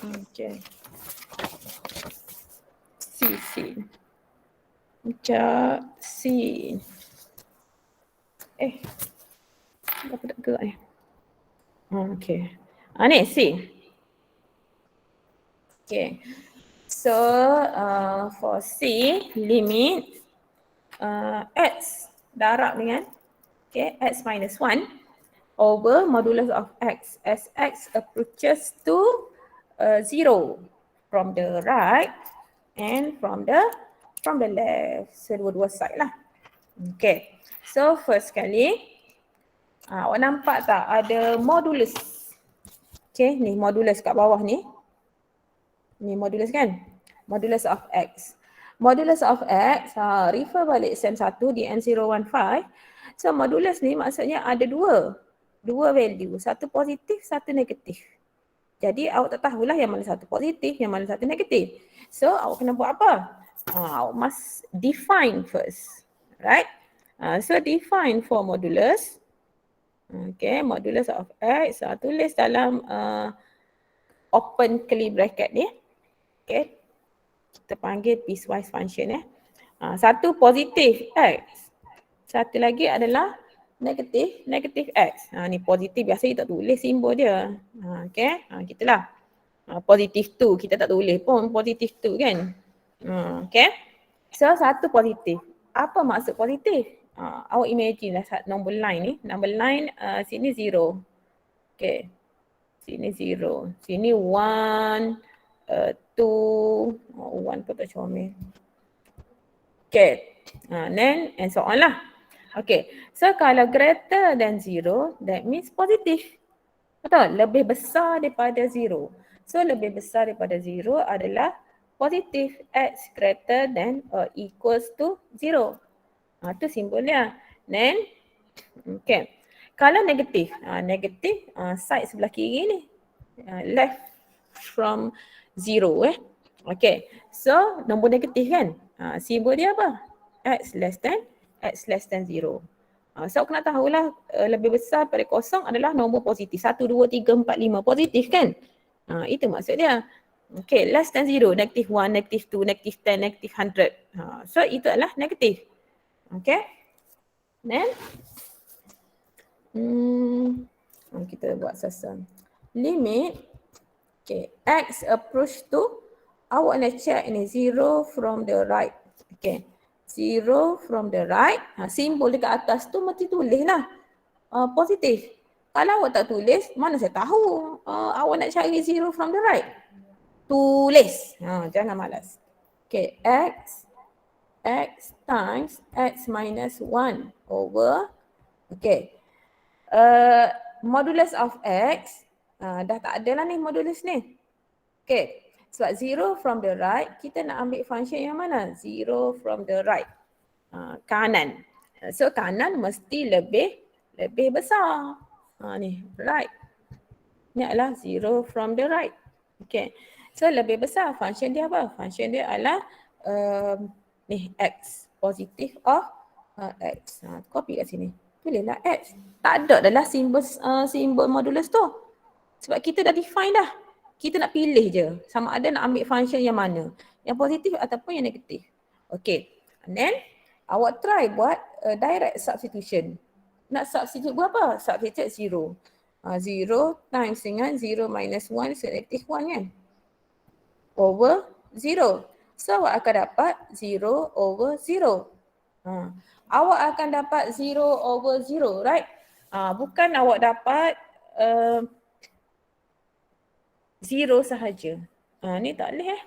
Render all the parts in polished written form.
Okay. C. Macam C. Apa tak gerak ni? Okay. Ni C. Okay. So for C, limit x darab dengan x minus 1 over modulus of x as x approaches to 0 from the right and from the left. So dua-dua side lah. Okay. So first kali awak nampak tak ada modulus. Okay, ni modulus kat bawah ni. Ni modulus kan? Modulus of x. Modulus of x, refer balik SEM 1 di N015. So modulus ni maksudnya ada dua value. Satu positif, satu negatif. Jadi awak tak tahulah yang mana satu positif, yang mana satu negatif. So awak kena buat apa? Awak must define first. Right? So define for modulus. Okay, modulus of x. Tulis dalam open curly bracket ni. Okay. Kita panggil piecewise function . Satu positif x. Satu lagi adalah negatif x. Ni positif biasa kita tak tulis simbol dia. Okay. Gitulah. Positif 2 kita tak tulis pun positif 2 kan. Okay. So satu positif. Apa maksud positif? Awak imagine lah nombor line ni. Nombor line sini 0. Okay. Sini 0. Sini 1. 2, 1 pun tak comel. Okay. Then and so on lah. Okay. So kalau greater than 0, that means positif. Betul? Lebih besar daripada 0. So lebih besar daripada 0 adalah positif. X greater than or equals to 0. Itu simbolnya. Then, okay. Kalau negatif, negatif side sebelah kiri ni. Left from 0 . Okay. So nombor negatif kan. Simbol dia apa? X less than 0. So aku nak tahulah lebih besar daripada kosong adalah nombor positif. 1, 2, 3, 4, 5 positif kan. Itu maksud dia. Okay, less than 0, negatif 1, negatif 2, negatif 10, negatif 100. So itu adalah negatif. Okay. Then kita buat sasar. Limit x approach to, awak nak check ni 0 from the right. Okay. 0 from the right. Simbol dekat atas tu mesti tulis lah. Positif. Kalau awak tak tulis, mana saya tahu awak nak cari 0 from the right. Tulis. Jangan malas. Okay. X times x minus 1 over. Okay. Modulus of x. Dah tak ada lah ni modulus ni. Okay. Sebab 0 from the right, kita nak ambil function yang mana? 0 from the right. Kanan. So kanan mesti lebih besar. Ni right. Ni adalah 0 from the right. Okay. So lebih besar. Function dia apa? Function dia adalah ni x. Positif of x. Copy kat sini. Tulislah x. Tak ada adalah simbol modulus tu. Sebab kita dah define dah. Kita nak pilih je. Sama ada nak ambil function yang mana. Yang positif ataupun yang negatif. Okay. And then awak try buat direct substitution. Nak substitute berapa? Substitute 0. 0 times dengan 0 minus 1 so negatif 1 kan. Over 0. So awak akan dapat 0 over 0. Awak akan dapat 0 over 0, right? Bukan awak dapat 0 sahaja. Ni tak boleh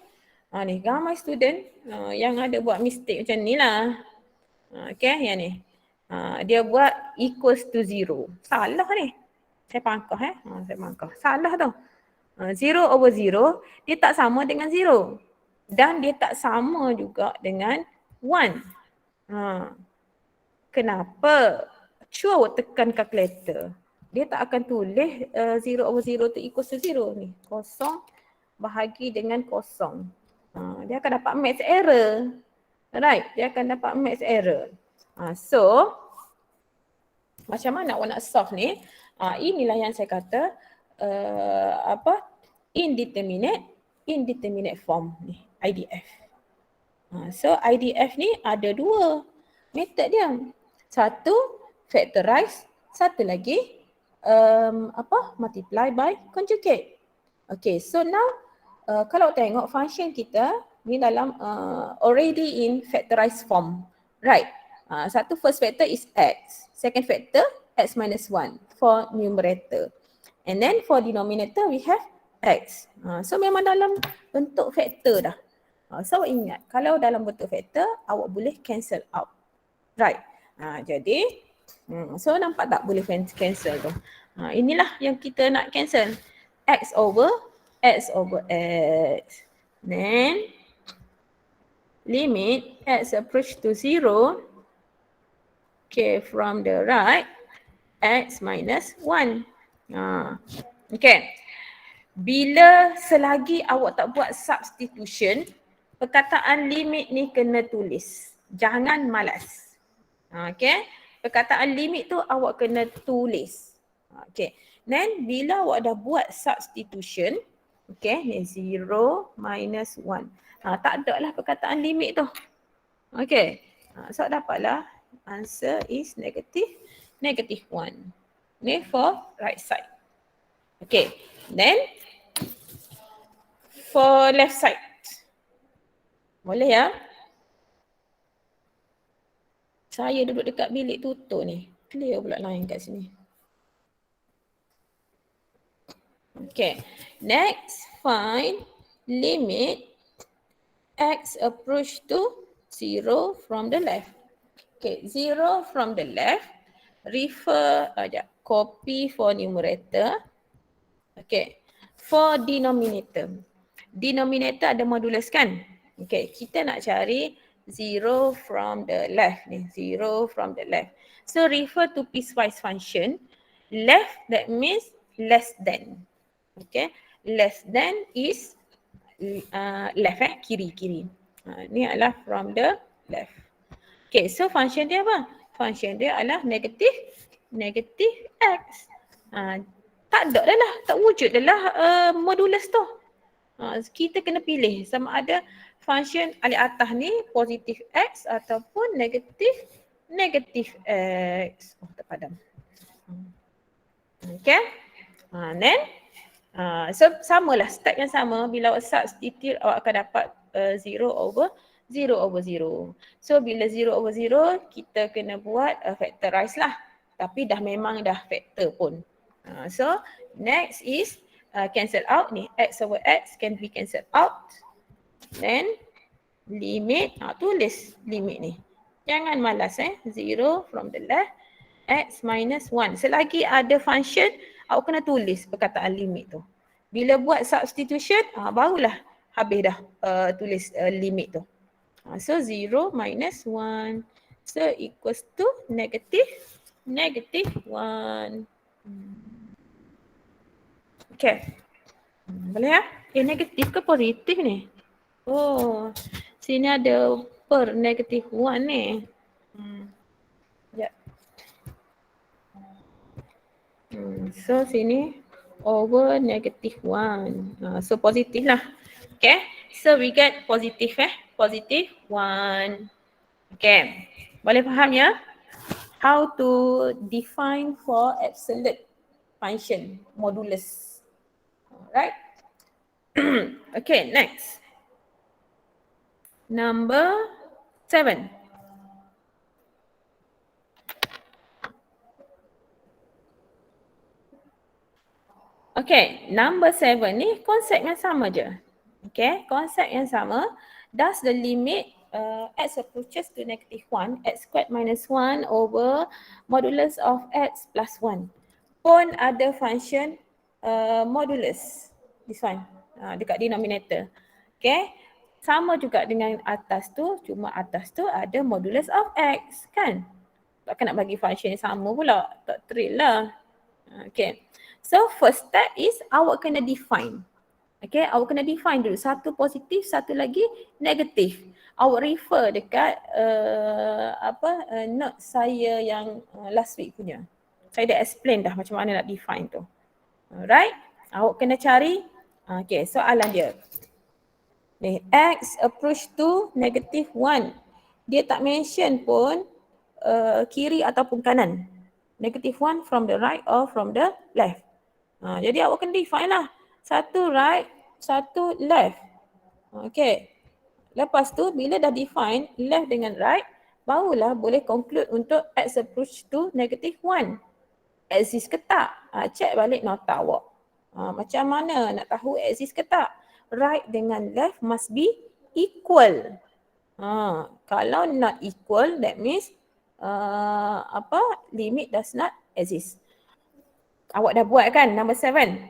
ni ramai student yang ada buat mistake macam ni lah. Okay, yang ni. Dia buat equals to 0. Salah ni. Saya pangkah saya pangkah. Salah tu. 0 over 0, dia tak sama dengan 0. Dan dia tak sama juga dengan 1. Kenapa? Cuba awak tekan calculator. Dia tak akan tulis 0 over 0 tu equals to 0 ni. Kosong bahagi dengan kosong. Dia akan dapat maths error. Right? Dia akan dapat maths error. So, macam mana awak nak solve ni? Inilah yang saya kata indeterminate form ni, IDF. So IDF ni ada dua method dia. Satu factorize, satu lagi multiply by conjugate. Okay, so now kalau tengok function kita ni dalam already in factorized form. Right. Satu first factor is x, second factor x minus 1 for numerator. And then for denominator we have x. So memang dalam bentuk factor dah. So ingat, kalau dalam bentuk factor, awak boleh cancel out. Right. Jadi, so nampak tak boleh cancel tu. Inilah yang kita nak cancel. X over x. Then, limit x approach to 0. Okay, from the right, x minus 1. Okay. Bila selagi awak tak buat substitution, perkataan limit ni kena tulis. Jangan malas. Okay. Perkataan limit tu awak kena tulis. Okay. Then bila awak dah buat substitution, okay, ni 0 minus 1. Tak ada lah perkataan limit tu. Okay. So dapatlah answer is negative 1. Ni for right side. Okay. Then for left side. Boleh ya? Saya duduk dekat bilik tutup ni. Clear pula line kat sini. Okay. Next, find limit x approach to 0 from the left. Okay, 0 from the left. Refer, copy for numerator. Okay, for denominator. Denominator ada modulus kan? Okay, kita nak cari 0 from the left ni. 0 from the left. So refer to piecewise function. Left, that means less than. Okay, less than is left kiri. Ni adalah from the left. Okay, so function dia apa? Function dia adalah negative x. Tak ada dah lah, tak wujud dah lah modulus tu. Kita kena pilih sama ada function alih atas ni positif x ataupun negatif x. Tak padam. Okay. Then so samalah, step yang sama. Bila awak substitute, awak akan dapat 0 over 0. So bila 0 over 0, kita kena buat factorize lah. Tapi memang dah factor pun. So next is cancel out ni. X over x can be cancelled out. Then limit, tulis limit ni. Jangan malas 0 from the left, x minus 1. Selagi ada function, awak kena tulis perkataan limit tu. Bila buat substitution, barulah habis dah tulis limit tu. So 0 minus 1. So equals to negative 1. Okay. Boleh ya? Negatif ke positif ni? Oh, sini ada per negative 1 ni. Sekejap. So sini over negative 1. So positif lah. Okay. So we get positive positive 1. Okay. Boleh faham ya? How to define for absolute function modulus. Alright. Okay, next. Number 7. Okay, number 7 ni konsep yang sama je. Okay, konsep yang sama. Does the limit x approaches to negative 1, x squared minus 1 over modulus of x plus 1 pun ada function modulus. This one, dekat denominator. Okay, sama juga dengan atas tu, cuma atas tu ada modulus of x kan. Takkan nak bagi function yang sama pula, tak thrill lah. Okay, so first step is awak kena define. Okay, awak kena define dulu. Satu positif, satu lagi negatif. Awak refer dekat note saya yang last week punya. Saya dah explain dah macam mana nak define tu. Alright, awak kena cari Okay, soalan dia. Ni, X approach to -1. Dia tak mention pun kiri ataupun kanan. -1 from the right or from the left. Jadi awak kena define lah. Satu right, satu left. Okay. Lepas tu bila dah define left dengan right, barulah boleh conclude untuk X approach to -1. Exist ke tak? Check balik nota awak. Macam mana nak tahu exist ke tak? Right dengan left must be equal. Kalau not equal, that means limit does not exist. Awak dah buat kan number 7.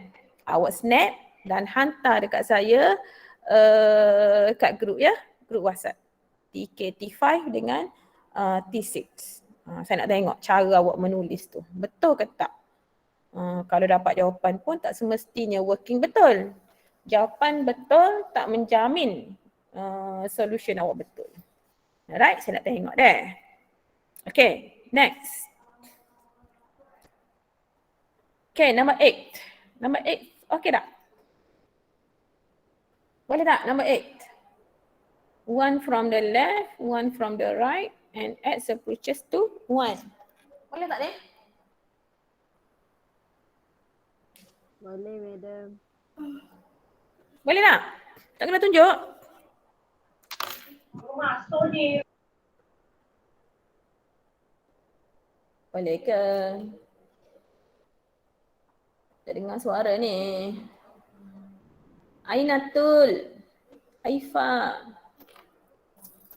Awak snap dan hantar dekat saya kat grup ya, grup WhatsApp. TK-T5 dengan T6. Saya nak tengok cara awak menulis tu. Betul ke tak? Kalau dapat jawapan pun tak semestinya working betul. Jawapan betul tak menjamin solution awak betul. Alright, saya nak tengok deh. Okay, next. Okay, number 8. Number 8, okay tak? Boleh tak number 8? One from the left, one from the right, and X approaches to 1. Boleh tak, Deh? Boleh, madam. Boleh tak? Tak kena tunjuk? Masuk ni. Boleh ke? Tak dengar suara ni. Ainatul, Aifa.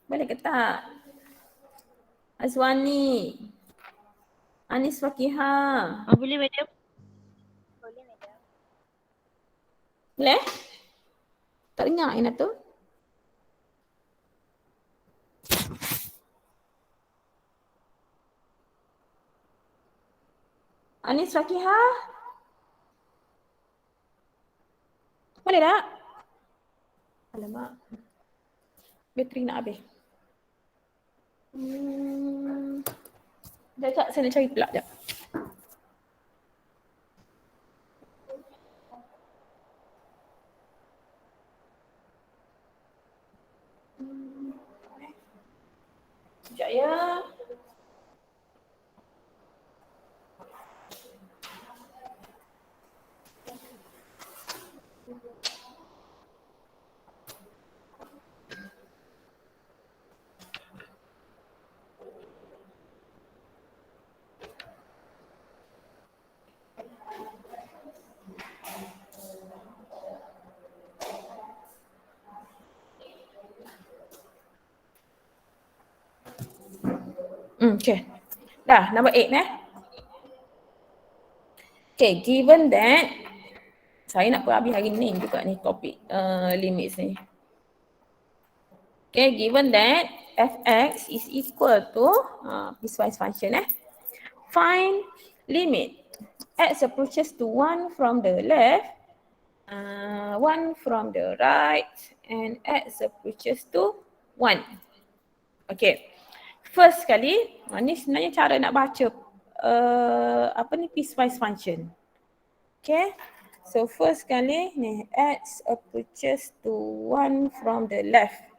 Boleh ke tak? Azwani, Anis Fakiha. Boleh, madam. Boleh, madam. Boleh? Tak dengar Ainatul? Anis Fakiha? Boleh tak? Alamak. Bateri nak habis. Sekejap, saya nak cari pula. Sekejap. Sekejap ya. Okay. Dah, number 8 Okay, given that saya nak habis hari ni juga ni topik limits ni. Okay, given that fx is equal to piecewise function find limit x approaches to 1 from the left, 1 from the right, and x approaches to 1. Okay. First sekali, ni sebenarnya cara nak baca piecewise function. Okay. So first sekali ni x approaches to 1 from the left.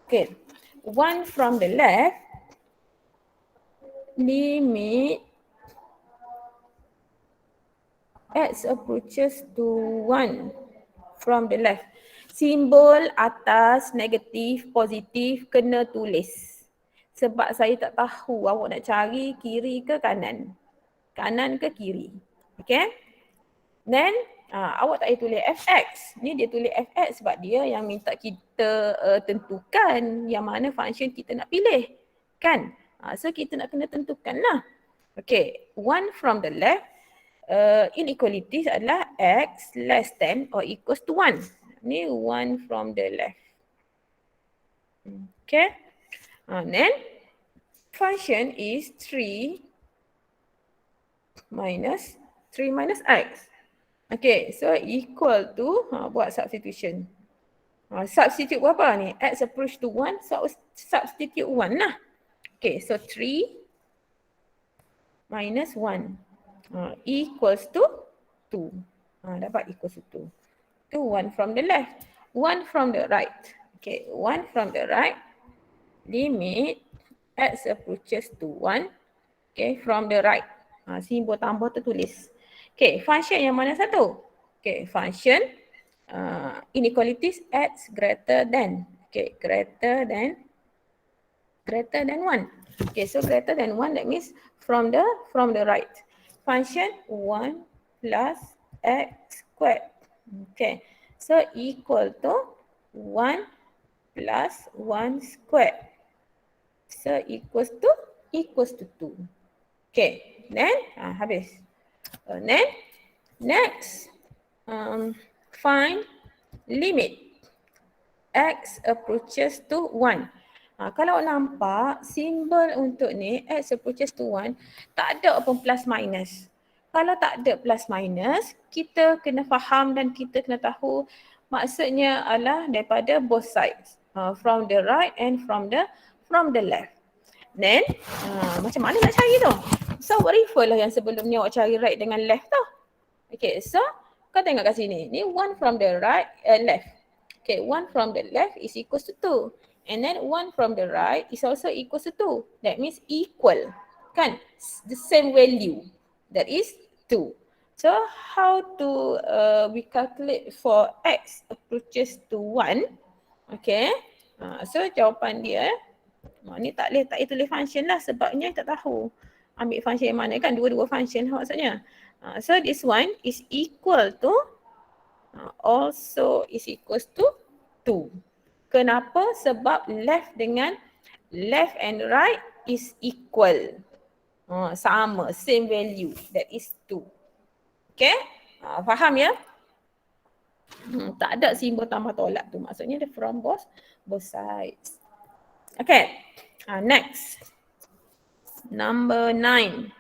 Okay. 1 from the left, limit x approaches to 1 from the left. Simbol atas negatif, positif kena tulis. Sebab saya tak tahu awak nak cari kiri ke kanan. Kanan ke kiri. Okay. Then awak tak payah tulis fx. Ni dia tulis fx sebab dia yang minta kita tentukan yang mana function kita nak pilih. Kan? So kita nak kena tentukan lah. Okay. 1 from the left. Inequalities adalah x less than or equals to 1. Ni 1 from the left. Okay. Then function is 3 minus x. Okay, so equal to, buat substitution. Substitute berapa ni? X approach to 1, substitute 1 lah. Okay, so 3 minus 1 equals to 2. Dapat equals to 2. to 1 from the left. 1 from the right. Okay, 1 from the right. Limit x approaches to 1. Okay, from the right. Simbol tambah tu tulis. Okay, function yang mana satu? Okay, function inequalities x greater than. Okay, greater than 1. Okay, so greater than 1, that means from the right. Function 1 plus x squared. Okay, so equal to 1 plus 1 squared. So equals to 2. Okay, then habis. Then next, find limit x approaches to 1. Kalau nampak simbol untuk ni x approaches to 1 tak ada pun plus minus. Kalau tak ada plus minus, kita kena faham dan kita kena tahu maksudnya adalah daripada both sides. From the right and from the left. Then macam mana nak cari tu? So refer lah yang sebelum ni awak cari right dengan left tu. Okay, so kau tengok kat sini. Ni 1 from the right, left. Okay, 1 from the left is equals to 2. And then 1 from the right is also equals to 2. That means equal. Kan? The same value. That is 2. So how to we calculate for x approaches to 1. Okay. So jawapan dia ni tak boleh tulis function lah sebabnya tak tahu ambil function yang mana kan, dua-dua function maksudnya. So this one is equal to also is equals to 2. Kenapa? Sebab left and right is equal. Sama, same value, that is 2. Okay? Faham ya? Tak ada simbol tambah tolak tu. Maksudnya dia from both sides. Okay. Next. Number 9.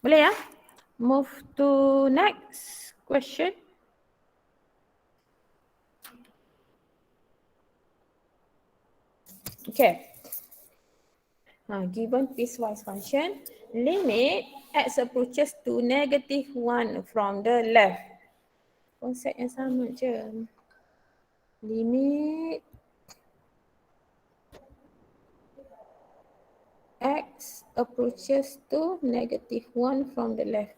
Boleh ya? Move to next question. Okay. Given piecewise function, limit x approaches to -1 from the left. Konsep yang sama je. Limit x approaches to -1 from the left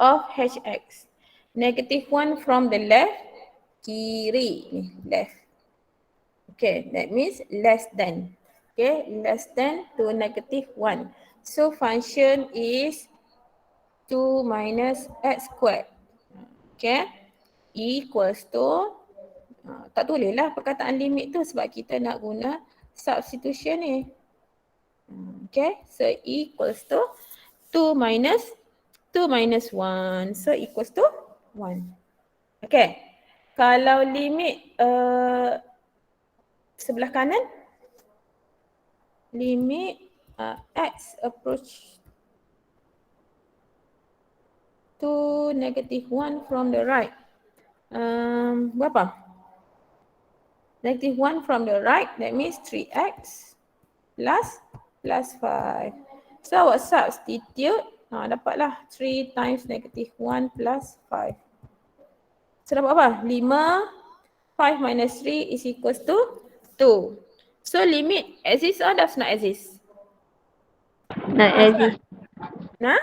of hx. -1 from the left, kiri ni, left. Okay, that means less than. Okay, less than to -1. So function is 2 minus x squared. Okay, equals to, tak tulis lah perkataan limit tu sebab kita nak guna substitution ni. Okay, so equals to 2 minus 1. So equals to 1. Okay, kalau limit sebelah kanan, limit x approach to -1 from the right. Berapa? -1 from the right, that means 3x plus 5. So awak substitute, dapatlah 3 times -1 plus 5. So dapat apa? 5, 5 minus 3 is equals to 2. So limit exist or does not exist? Not exist. Nah?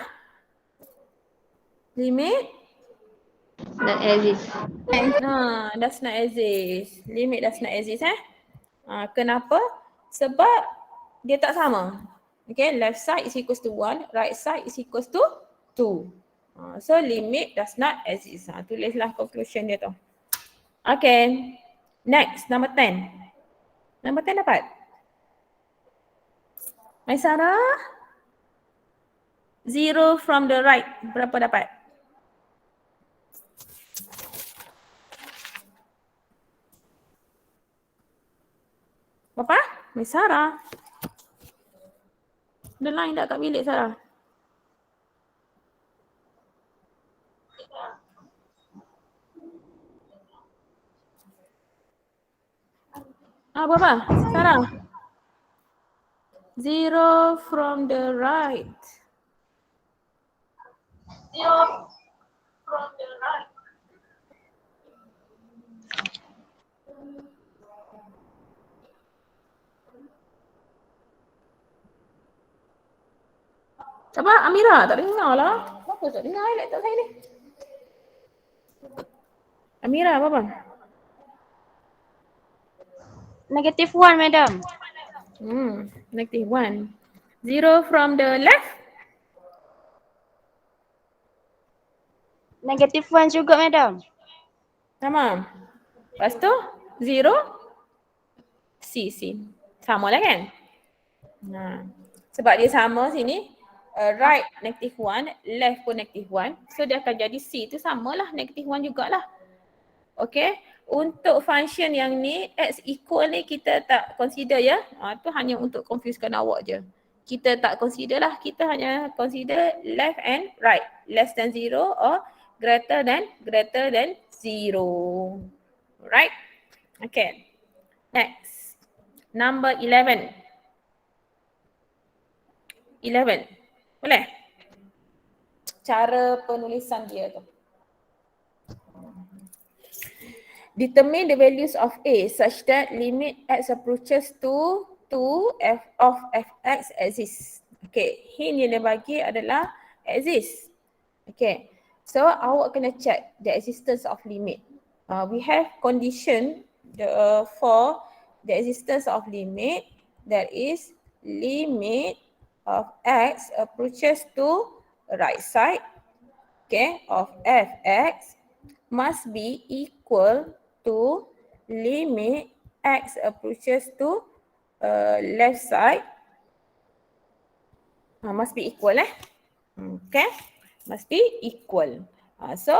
Limit? Not exist. Does not exist. Limit does not exist kenapa? Sebab dia tak sama. Okay, left side is equals to 1, right side is equals to 2. So limit does not exist. Tulislah conclusion dia tu. Okay, next, number 10. Number 10 dapat? Maisara? 0 from the right, berapa dapat? Berapa? Maisara? Ada line tak kat bilik Sarah? Berapa? Sarah? 0 from the right. Siapa? Amira? Tak dengar lah. Kenapa tak dengar laptop saya ni? Amira, apa? -1, madam. -1. 0 from the left? -1 juga, madam. Sama. Lepas tu 0? C. Sama lah kan? Sebab dia sama sini. Right -1, left pun -1. So dia akan jadi C tu samalah -1 jugalah. Okay. Untuk function yang ni x equal ni kita tak consider ya. Tu hanya untuk confusekan awak je. Kita tak consider lah. Kita hanya consider left and right. Less than 0 or greater than 0. Right? Okay. Next. Number 11. 11. Boleh? Cara penulisan dia tu. Determine the values of A such that limit x approaches to f of fx exists. Okay, hint yang dia bagi adalah exist. Okay, so awak kena check the existence of limit. We have condition for the existence of limit, that is limit of x approaches to right side, okay, of fx must be equal to limit x approaches to left side. Must be equal okay, must be equal. So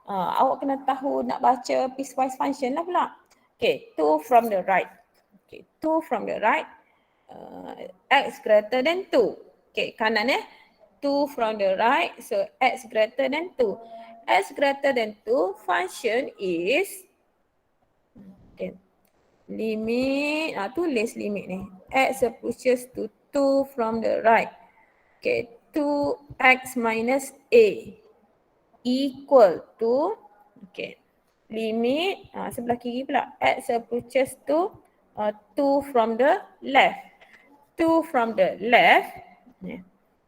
awak kena tahu nak baca piecewise function lah pula. Okay, 2 from the right. Okay, 2 from the right, x greater than 2. Okay, kanan 2 from the right, so x greater than 2. X greater than 2 function is, okay, limit, tulis limit ni, x approaches to 2 from the right. Okay, 2x minus a equal to, okay, limit, sebelah kiri pula, x approaches to 2 from the left. 2 from the left,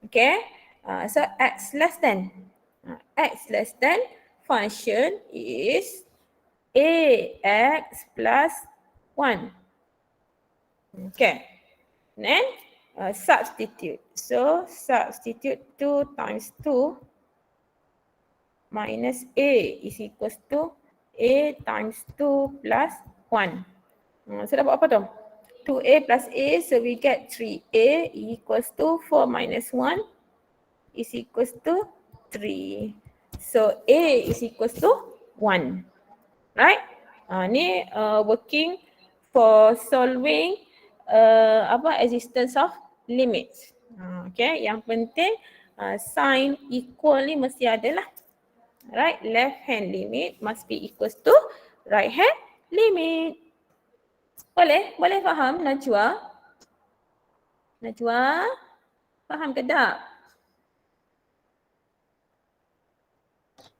okay, so x less than, function is ax plus 1. Okay, then substitute. So substitute 2 times 2 minus a is equals to a times 2 plus 1. So dapat apa tu? 2a plus a, so we get 3a equals to 4 minus 1 is equals to 3. So a is equals to 1. Right? Ni working for solving existence of limits. Okay, yang penting sign equal ni mesti ada lah. Right, left hand limit must be equals to right hand limit. Boleh? Boleh faham Najwa? Najwa? Faham ke tak?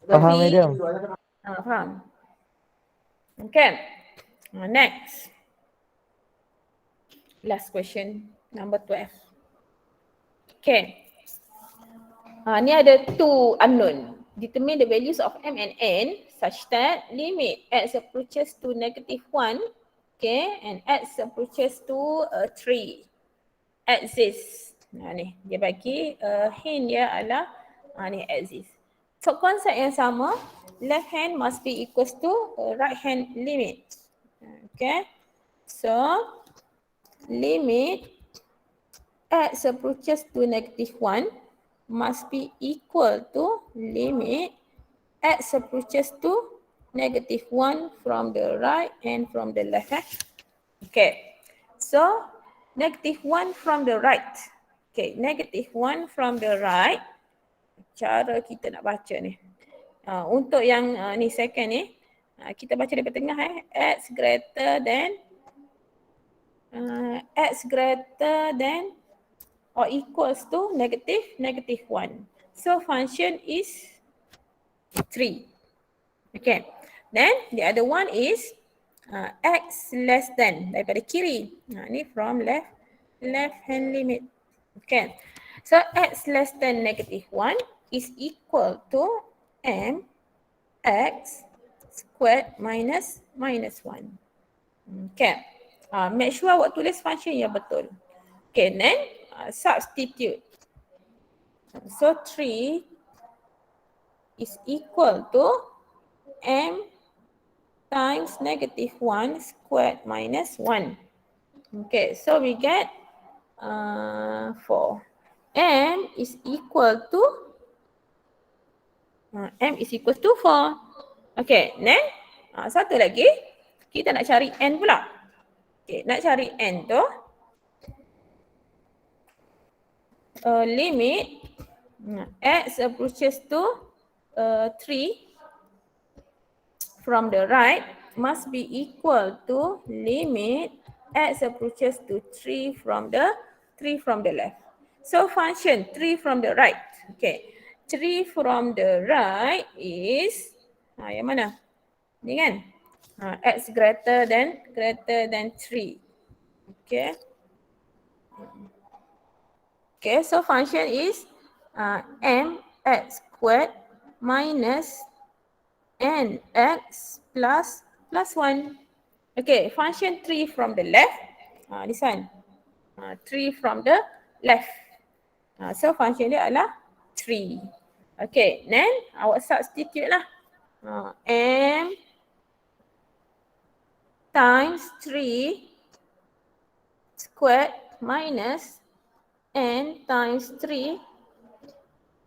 Faham, madam. Faham. Okay. Next. Last question, number 12. Okay. Ni ada two unknown. Determine the values of m and n such that limit x approaches to -1, okay, and x approaches to 3 exists. Ni dia bagi hint dia adalah ni exists. So konsep yang sama, left hand must be equals to right hand limit. Okay, so limit x approaches to -1 must be equal to limit x approaches to -1 from the right and from the left. Okay, so -1 from the right. Okay, -1 from the right. Cara kita nak baca ni. Untuk yang ni second ni, kita baca daripada tengah x greater than or equals to -1. So function is 3. Okay. Then the other one is x less than daripada kiri. Ni from left hand limit. Okay. So x less than -1 is equal to mx squared minus -1. Okay. Make sure awak tulis function yang betul. Okay, then substitute. So 3 is equal to m times -1 squared minus 1. Okay, so we get 4. M is equal to 4. Okay, then satu lagi kita nak cari n pula. Okay, nak cari n tu limit x approaches to 3 from the right must be equal to limit x approaches to 3 from the left. So function 3 from the right. Okay. 3 from the right is yang mana? Ni kan? X greater than 3. Okay. Okay, so function is mx squared minus nx plus 1. Okay, function 3 from the left. This one. 3 from the left. So function dia adalah 3. Okay, then awak substitute lah. M times 3 squared minus n times 3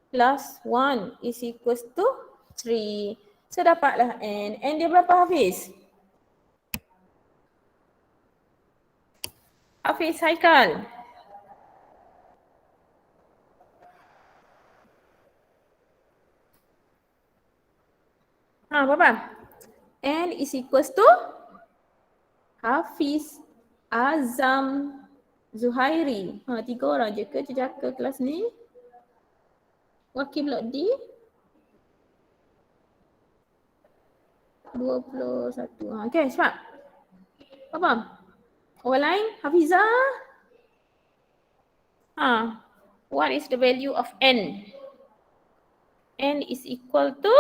plus 1 is equals to 3. So dapatlah n. N dia berapa, Hafiz? Hafiz Haikal. Berapa? N is equals to Hafiz, Azam, Zuhairi. 3 orang je ke jejaka kelas ni? Wakil blok D 21. Okay, cepat. Apa? Orang lain? Hafizah? What is the value of n? N is equal to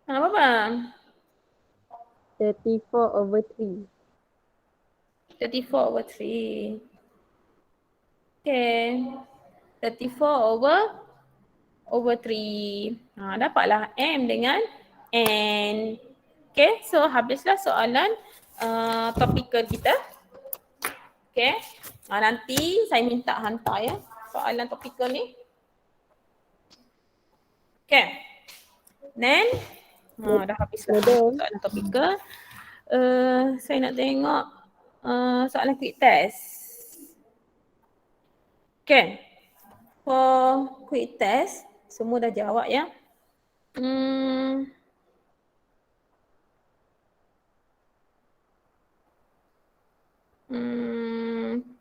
apa? 34/3. 34/3. Okay. 34/3. Dapatlah M dengan N. Okay, so habislah soalan topikal kita. Okay. Nanti saya minta hantar ya soalan topikal ni. Okay. Then dah habislah soalan topikal. Saya nak tengok soalan quick test. Okay. For quick test, semua dah jawab ya.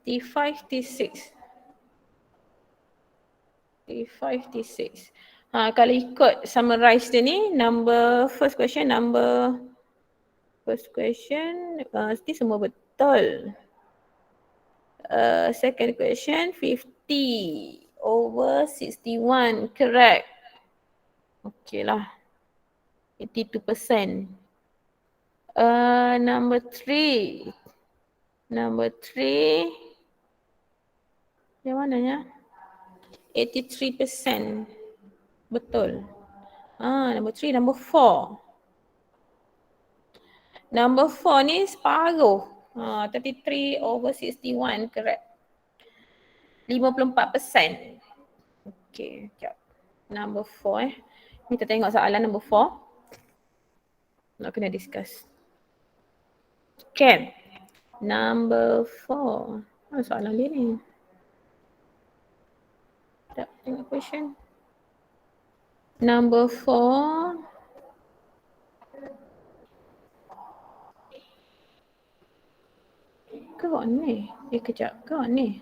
T5, T6. Kalau ikut summarize dia ni, first question mesti semua betul. Second question 50/61 correct. Okay lah. 82%. Number 3. Yang mananya? 83%. Betul. Number 3, number 4. Number 4 ni separuh. 33/61 correct. 54%. Okay, sekejap. Number 4 Kita tengok soalan number 4. Nak kena discuss. Okay. Number 4. Soalan dia ni. Tak tengok question. Number 4. Kau ni? Kejap. Kau ni?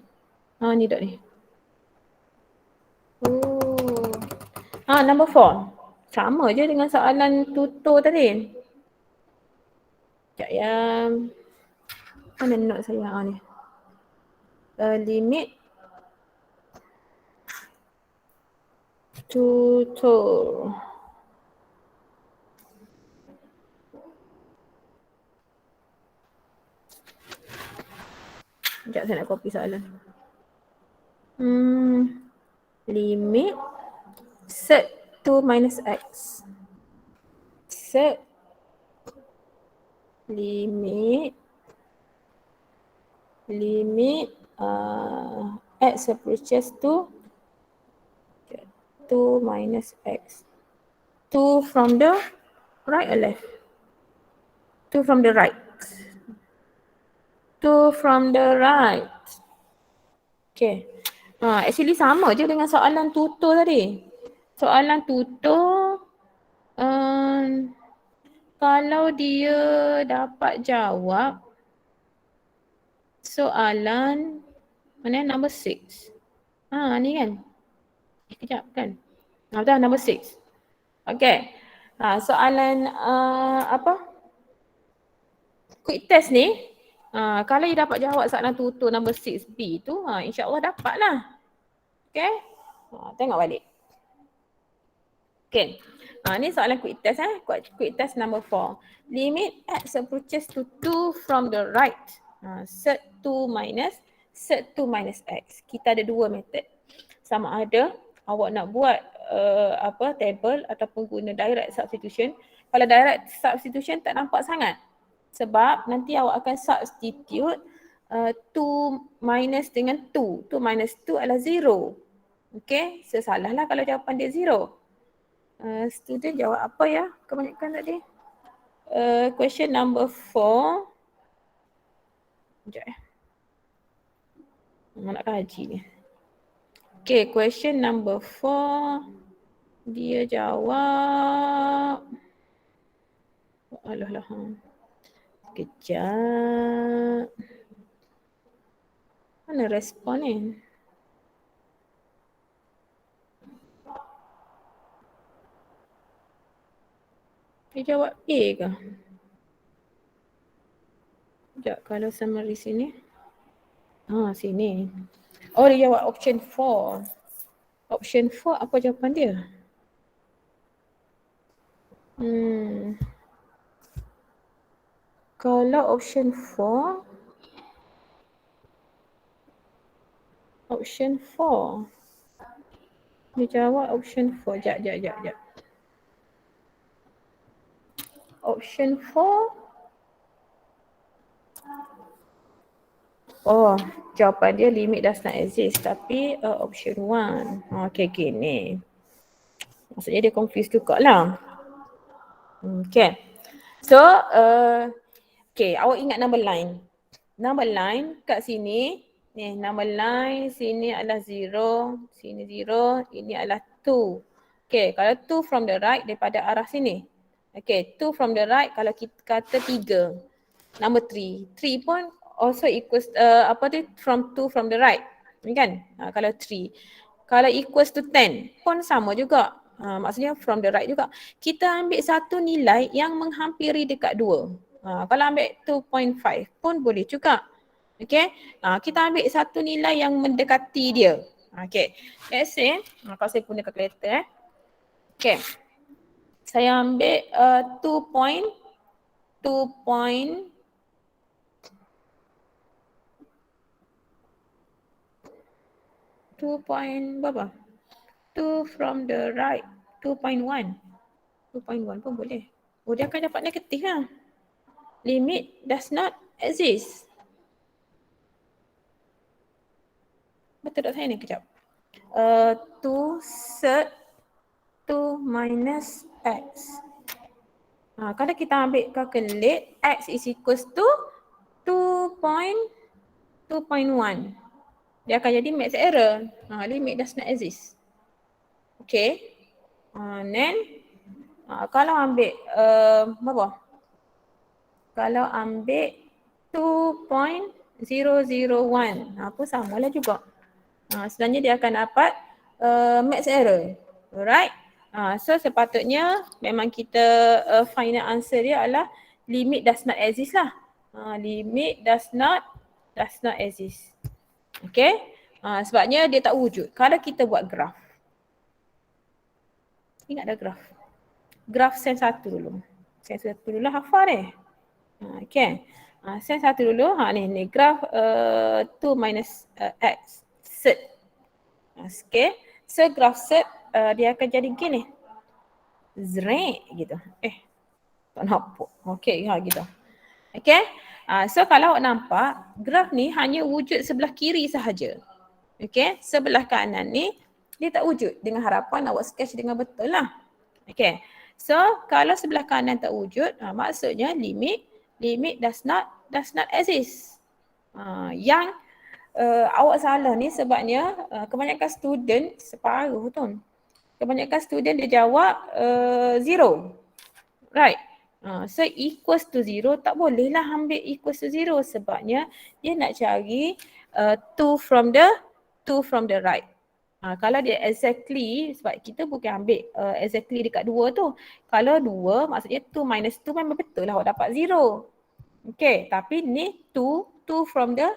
Ni dot ni. Number 4. Sama je dengan soalan tutor tadi. Sekejap ya. Mana note saya ni? Limit tutor. Sekejap saya nak copy soalan. Limit set 2 minus x. Set limit x approaches to 2 minus x. 2 from the right or left? 2 from the right. 2 from the right. Okay. Actually sama je dengan soalan tutor tadi. Soalan tutor kalau dia dapat jawab soalan mana number 6. Ni kan. Kejap kan. Betul number 6. Okay. Soalan quick test ni, kalau you dapat jawab soalan tutor number 6B tu, insyaAllah dapat lah. Okay. Tengok balik. Okay. Ni soalan quick test Quick test number 4. Limit x approaches to 2 from the right. Set 2 minus x. Kita ada dua method. Sama ada awak nak buat table ataupun guna direct substitution. Kalau direct substitution tak nampak sangat. Sebab nanti awak akan substitute 2 minus dengan 2. 2 minus 2 adalah 0. Okay. Salah lah kalau jawapan dia 0. Student jawab apa ya kebanyakan tadi? Question number 4. Sekejap nak kaji ni. Okay, question number 4. Dia jawab. Alah. Sekejap. Mana respon ni? Dia jawab A ke? Sekejap, kalau summary sini. Sini. Oh, dia jawab option 4. Option 4 apa jawapan dia? Kalau option 4. Dia jawab option 4. Sekejap. Option 4. Oh, jawapan dia limit does not exist. Tapi option 1. Okay, ni. Maksudnya dia confused juga lah. Okay. So, awak ingat number line. Number line kat sini. Ni, number line sini adalah 0. Sini 0. Ini adalah 2. Okay, kalau 2 from the right daripada arah sini. Okay, 2 from the right kalau kita kata 3. Number 3. 3 pun also equals from 2 from the right. Ni kan? Kalau 3. Kalau equals to 10 pun sama juga. Maksudnya from the right juga. Kita ambil satu nilai yang menghampiri dekat 2. Kalau ambil 2.5 pun boleh juga. Okay. Kita ambil satu nilai yang mendekati dia. Okay. Let's say, kalau saya guna calculator. Okay. Saya ambil 2.2 berapa? 2 from the right. 2.1. 2.1 pun boleh. Oh, dia akan dapat negatif lah. Limit does not exist. Betul tak saya ni? Kejap. 2 set 2 minus x. Kalau kita ambil calculate, x is equals to 2.1. Dia akan jadi max error. Limit does not exist. Okay. Then, kalau ambil berapa? Kalau ambil 2.001, pun samalah juga. Sebenarnya dia akan dapat max error. Alright. So sepatutnya memang kita final answer dia adalah limit does not exist lah. Limit does not exist. Okay. Sebabnya dia tak wujud. Kalau kita buat graf. Ingat dah graf. Graf sen 1 dulu. Sen 1 dulu lah hafal ni. Okay. Sen 1 dulu. Ni graf 2 minus x. Set. Okay. So graf set dia akan jadi gini. Zrek gitu. Tak nampak. Okay, gitu. Okay. So kalau awak nampak, graf ni hanya wujud sebelah kiri sahaja. Okay. Sebelah kanan ni, dia tak wujud. Dengan harapan awak sketch dengan betul lah. Okay. So kalau sebelah kanan tak wujud, maksudnya limit does not exist. Yang awak salah ni sebabnya kebanyakan student, separuh tu. Kebanyakan student dia jawab 0. Right. So equals to 0 tak bolehlah ambil equals to 0 sebabnya dia nak cari 2 from the right. Kalau dia exactly, sebab kita bukan ambil exactly dekat 2 tu. Kalau 2 maksudnya 2 minus 2 memang betul lah awak dapat 0. Okay, tapi ni 2 from the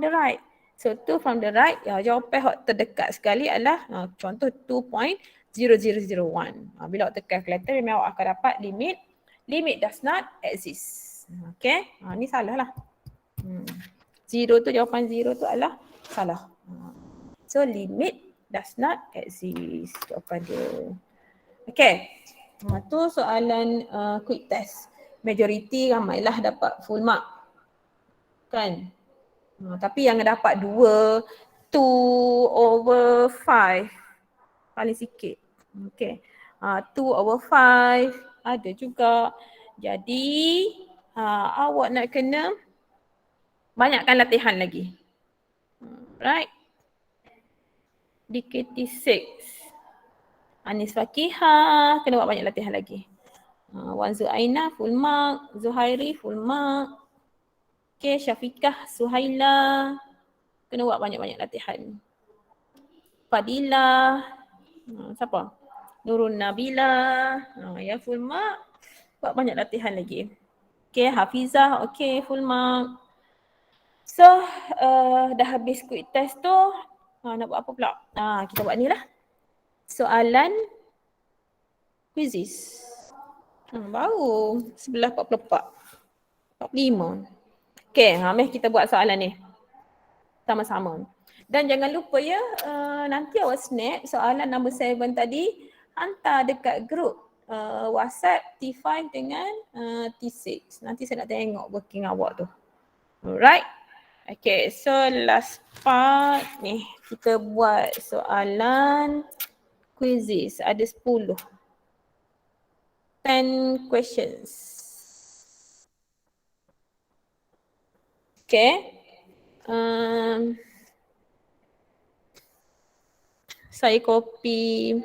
right. So 2 from the right, jawapan awak terdekat sekali adalah contoh 2.0001. Bila awak tekan kalkulator memang awak akan dapat limit does not exist. Okay, ni salah lah. 0 tu, jawapan 0 tu adalah salah. So limit does not exist, jawapan dia. Okay, tu soalan quick test. Majority ramailah dapat full mark. Kan? Tapi yang dapat 2 over 5 paling sikit. Okay. 2 over 5 ada juga. Jadi awak nak kena banyakkan latihan lagi. Right? DKT6. Anis Fakihah kena buat banyak latihan lagi. Wan Zuaina full mark, Zuhairi full mark. Okay, Syafiqah, Suhaila kena buat banyak-banyak latihan. Fadilah, siapa? Nurul Nabila, ya full mark. Buat banyak latihan lagi. Okay, Hafizah, okay full mark. So, dah habis quick test tu, nak buat apa pula? Kita buat ni lah. Soalan quizzes. Baru sebelah 44. 45. Okay, mari kita buat soalan ni. Sama-sama. Dan jangan lupa ya, nanti awak snap soalan number 7 tadi, hantar dekat grup WhatsApp T5 dengan T6. Nanti saya nak tengok working awak tu. Alright. Okay, so last part ni kita buat soalan quizzes. Ada 10. 10 questions. Okay. Saya copy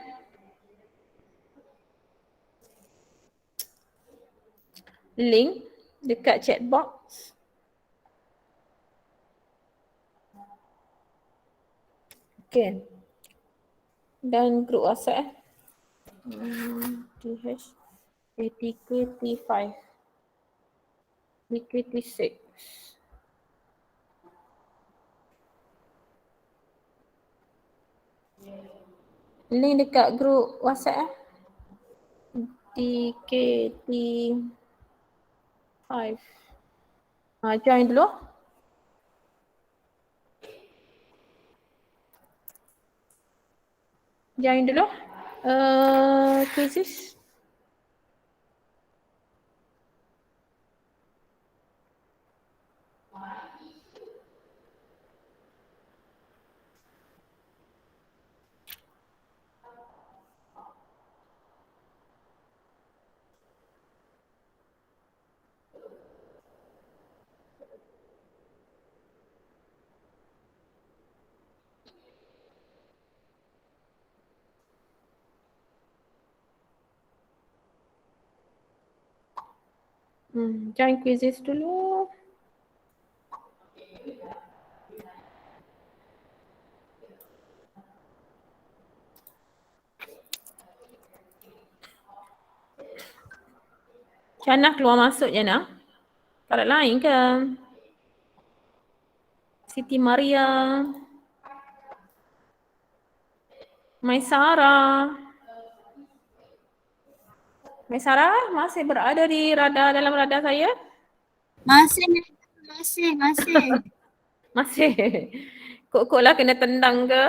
link dekat chat box. Okay. Dan grup WhatsApp. TH. TK5. TK6. Link dekat grup WhatsApp. TK5. Join dulu. Join dulu. Quizzes. Join quizzes dulu. Jannah keluar masuk Jannah. Karat lain ke? Siti Maria. Maisara. Maisara masih berada di dalam radar saya? Masih. Masih. Kok lah kena tendang ke?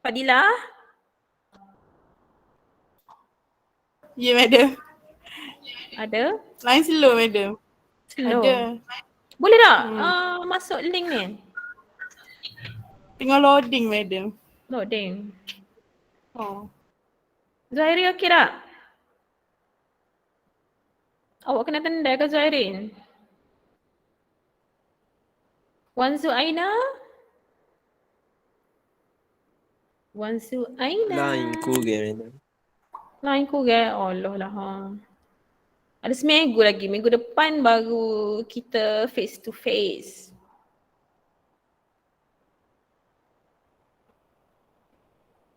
Fadila? Ya, madam. Ada? Line slow, madam. Slow. Ada. Boleh tak masuk link ni? Tengah loading, madam. Loading. Oh. Zairi okey tak? Awak kena tendai ke Zairin? Wanzu Aina? Wanzu Aina? Line kurang madam. Line kurang? Allah lah ha. Ada seminggu lagi. Minggu depan baru kita face to face.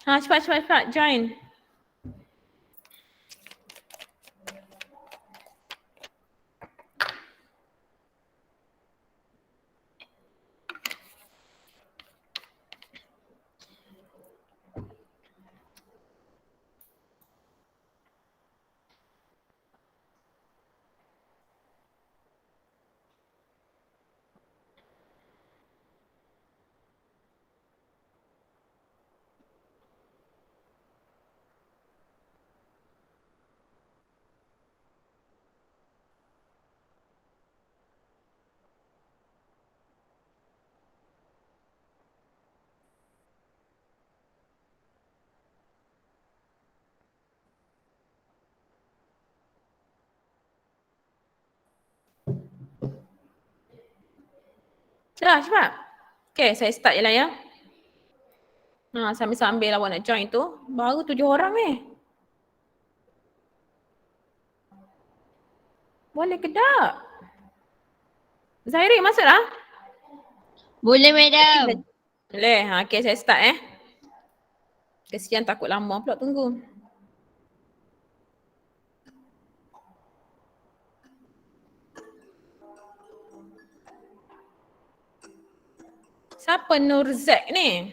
Ha, cepat. Join. Cepat. Okay, saya start je lah ya. Ha, sambil-sambil awak nak join tu. Baru 7 orang Boleh ke tak? Zairi masuk lah. Boleh madam. Boleh. Ha, okay, saya start Kesian takut lama pula tunggu. Siapa Nurzak ni?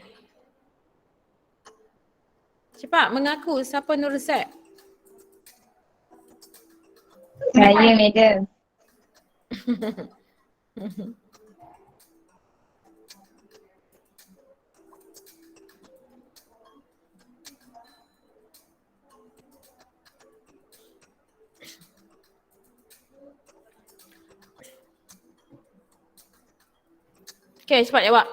Cepat mengaku siapa Nurzak? Saya madam. Okay, cepat jawab.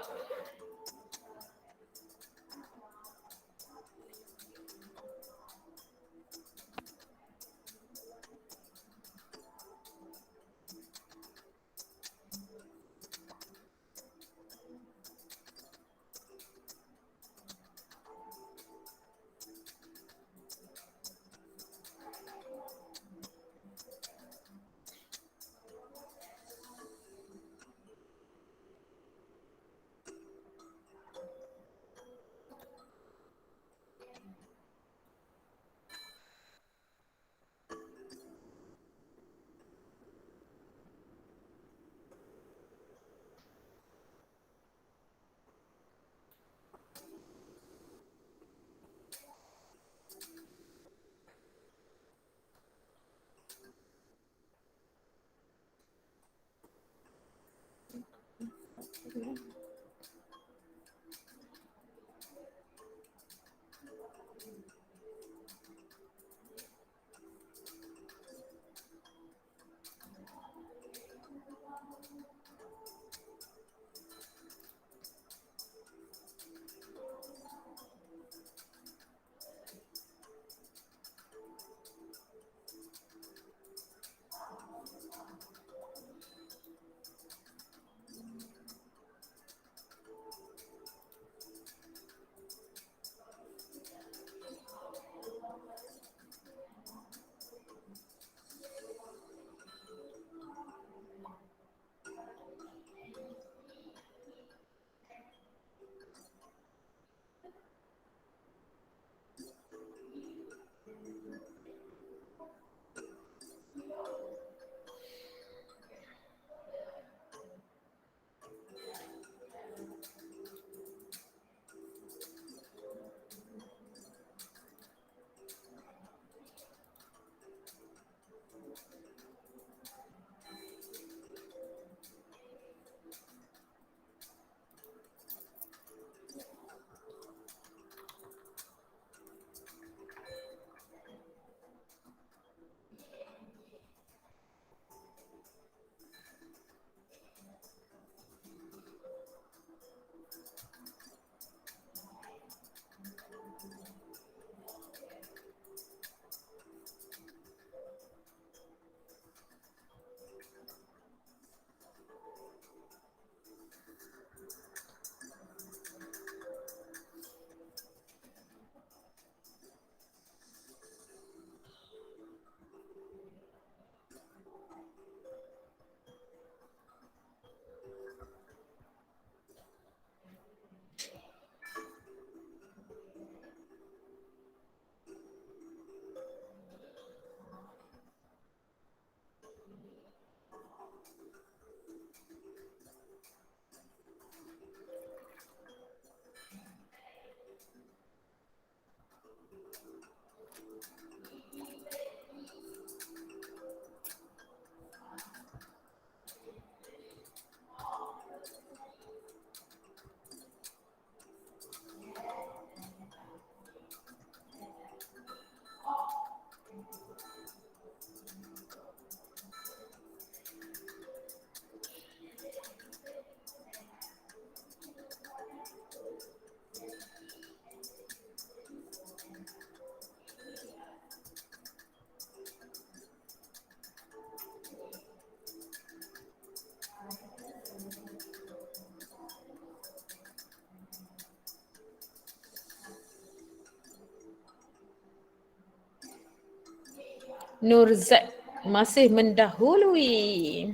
Nurzat masih mendahului.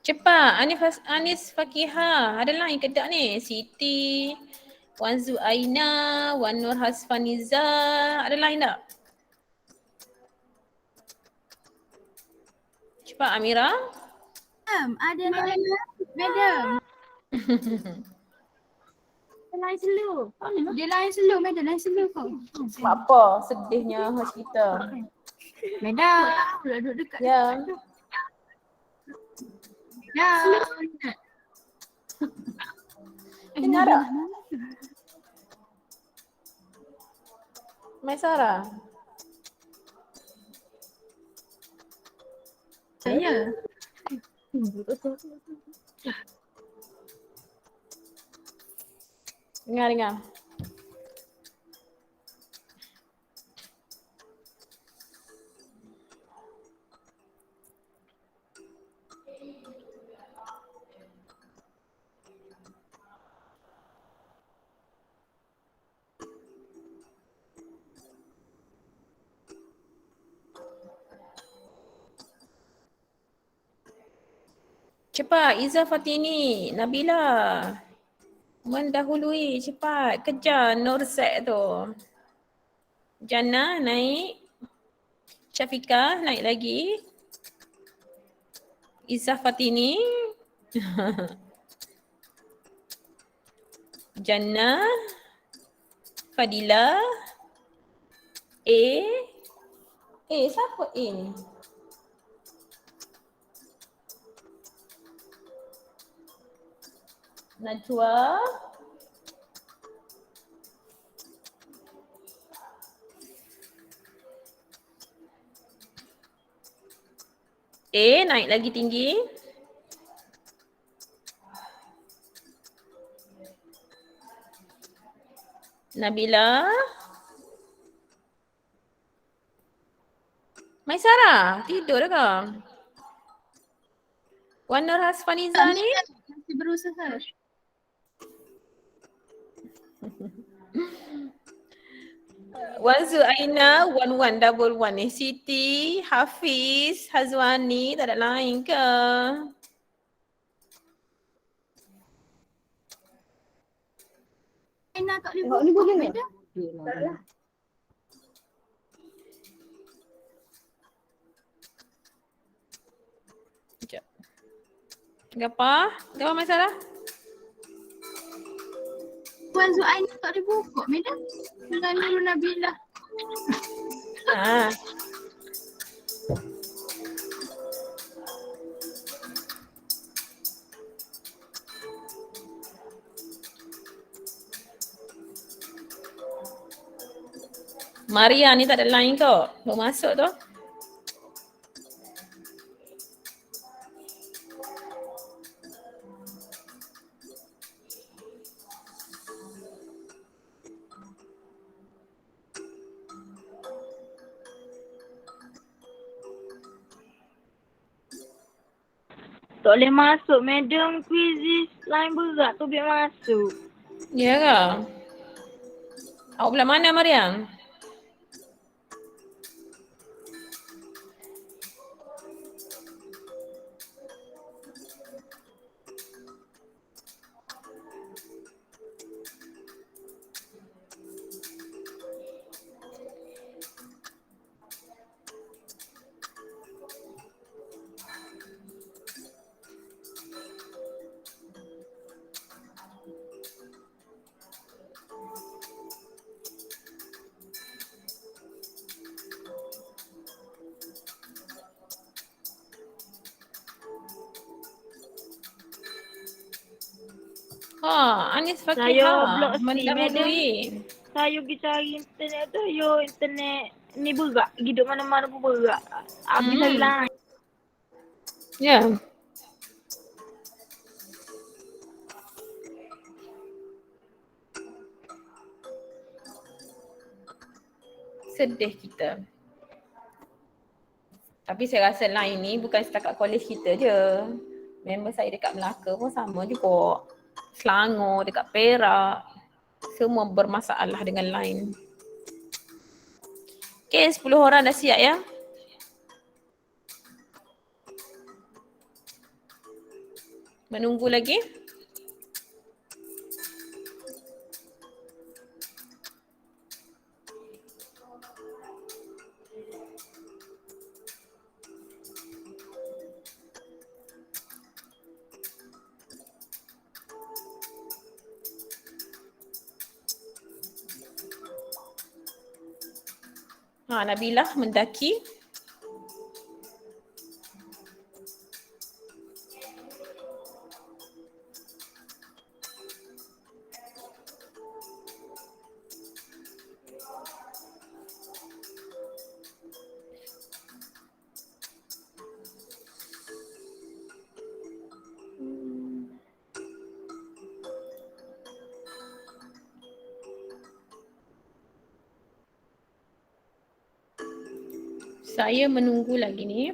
Cepat, Anis Fakihah. Ada lain ke tak ni? Siti, Wan Zuaina, Wan Nur Hasfaniza. Ada lain tak? Cepat Amira. Ada lain madam. Lain slow. Dia lain slow madam, lain slow kau. Buat apa? Sedihnya hospital. Madam, dah duduk dekat. Ya. Dah. Kenapa? Maisara. Saya. Dengar. Cepat Izzah Fatini, Nabila. Mendahului, cepat. Kejar Nurzat tu. Jannah naik. Syafiqah naik lagi. Izzah Fatini. Jannah. Fadila. Siapa A ni? Najwa. Naik lagi tinggi. Nabila. Maisara, tidur ke? Wan Nur Hasfaniza ni? Masih berusaha. Wan Zuaina, 1111 ni. Siti, Hafiz, Hazwani, tak ada lain ke? Aina tak boleh buka madam. Sekejap. Gapa masalah? Puan Zuaina tak boleh buka madam. Dengan Nurul Nabila. Ha. Maria ni tak ada line kok. Baru masuk tu. Tak boleh masuk madam, quiz line berat tu biar masuk. Ya ke? Awak belah mana Mariam? Anis Saya Fakihah blok C, mendahului. Saya pergi cari internet tu, internet ni berat. Hidup mana-mana pun berat. Habis cari line. Ya. Sedih kita. Tapi saya rasa line ni bukan setakat college kita je. Member saya dekat Melaka pun sama juga. Selangor, dekat Perak. Semua bermasalah dengan line. Okay, 10 orang dah siap ya. Menunggu lagi. Nabilah mendaki. Saya menunggu lagi ni.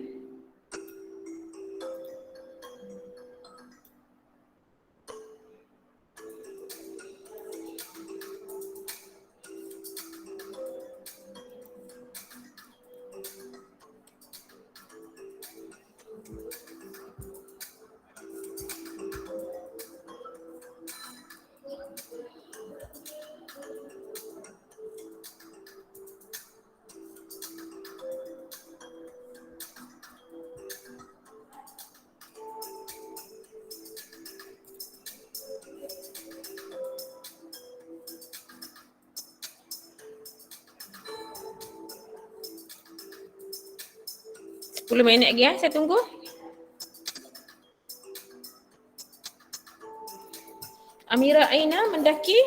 Sepuluh minit lagi ya, saya tunggu. Amira Aina mendaki.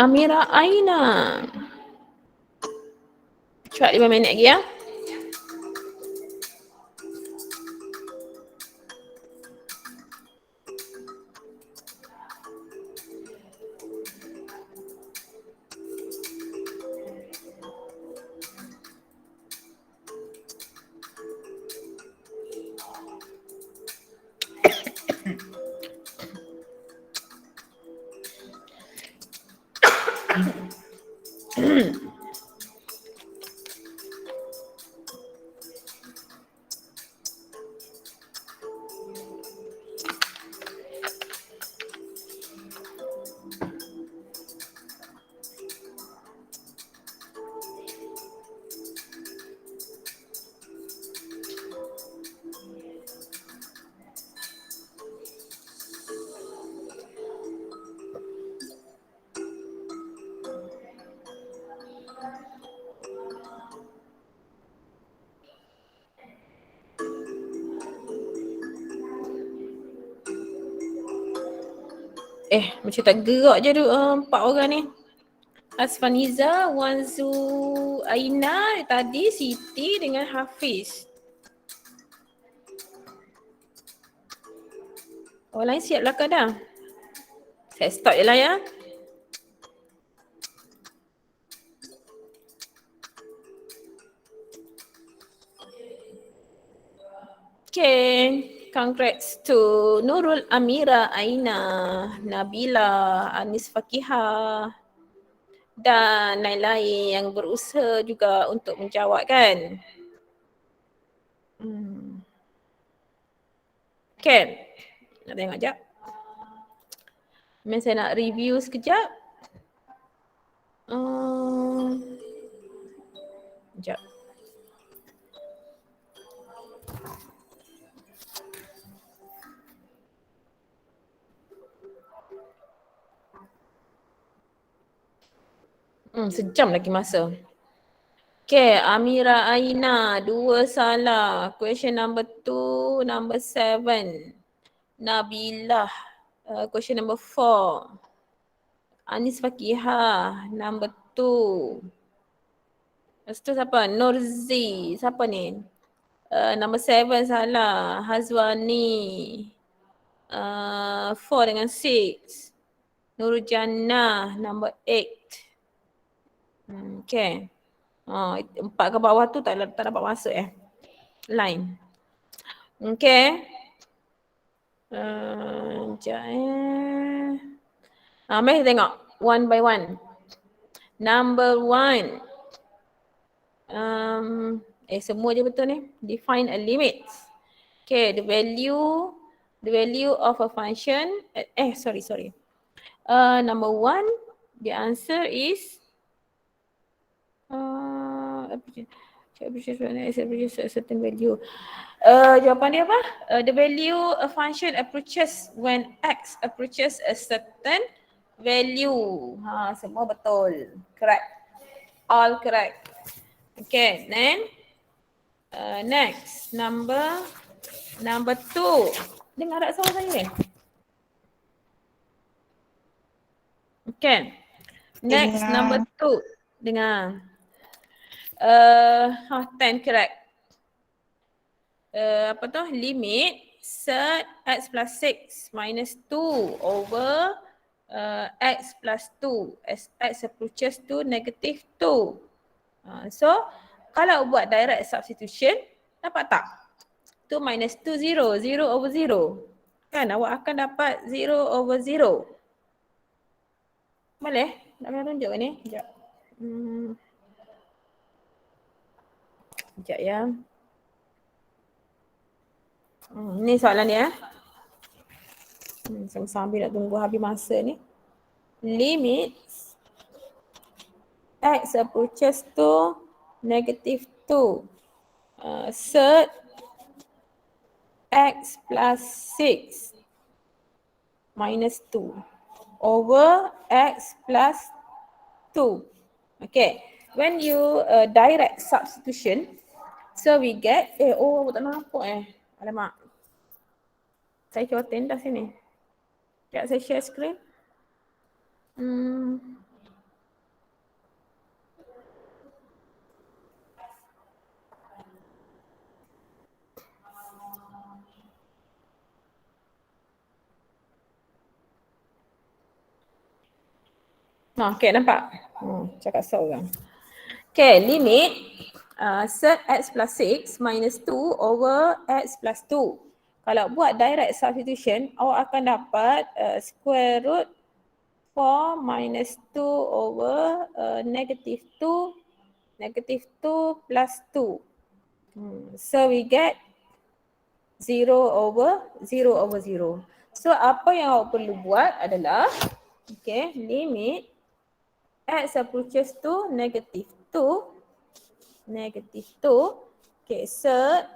Amira Aina. Cepat 5 minit lagi ya. Macam tak gerak je tu 4 orang ni. Asfaniza, Wanzu, Aina tadi, Siti dengan Hafiz. Orang lain siap belakang dah. Saya stop je lah ya. Okay, congrats to Nurul Amira, Aina, Nabila, Anis Fakihah dan lain-lain yang berusaha juga untuk menjawab kan. Okay, nak tengok sekejap. Saya nak review sekejap. Sekejap. Sejam lagi masa. Okay, Amira Aina, 2 salah. Question number 2, number 7. Nabilah, question number 4. Anis Fakihah, number 2. Lepas tu siapa? Nurzi, siapa ni? Number 7 salah. Hazwani, 4 dengan 6. Nurul Jannah, number 8. Okay. 4 ke bawah tu tak dapat masuk line. Okay. Sekejap mari kita tengok one by one. Number 1. Semua je betul ni. Define a limit. Okay, the value of a function. Sorry. Number 1, the answer is a certain value. Jawapan dia apa? The value a function approaches when x approaches a certain value. Semua betul. Correct. All correct. Okay, then next number 2. Dengar tak suara saya ni? Okay. Next number 2. Dengar. 10 correct. Apa tu? Limit set x plus 6 minus 2 over x plus 2 as x approaches to negative 2. So kalau buat direct substitution, dapat tak? 2 minus 2, 0. 0 over 0. Kan awak akan dapat 0 over 0. Boleh? Nak kena tunjuk ni? Sekejap. Sekejap ya. Ni soalan dia. Sambil nak tunggu habis masa ni. Limit x approaches to negative 2. Set x plus 6 minus 2 over x plus 2. Okay. When you direct substitution, so we get, tak nampak alamak. Saya cuba tenda sini. Sekejap saya share screen. Okay, nampak? Cakap seorang. Okay, limit set x plus 6 minus 2 over x plus 2. Kalau buat direct substitution, awak akan dapat square root 4 minus 2 over negative 2 plus 2. So we get 0 over 0. So apa yang awak perlu buat adalah, okay, limit x approaches to negative 2. Okay, set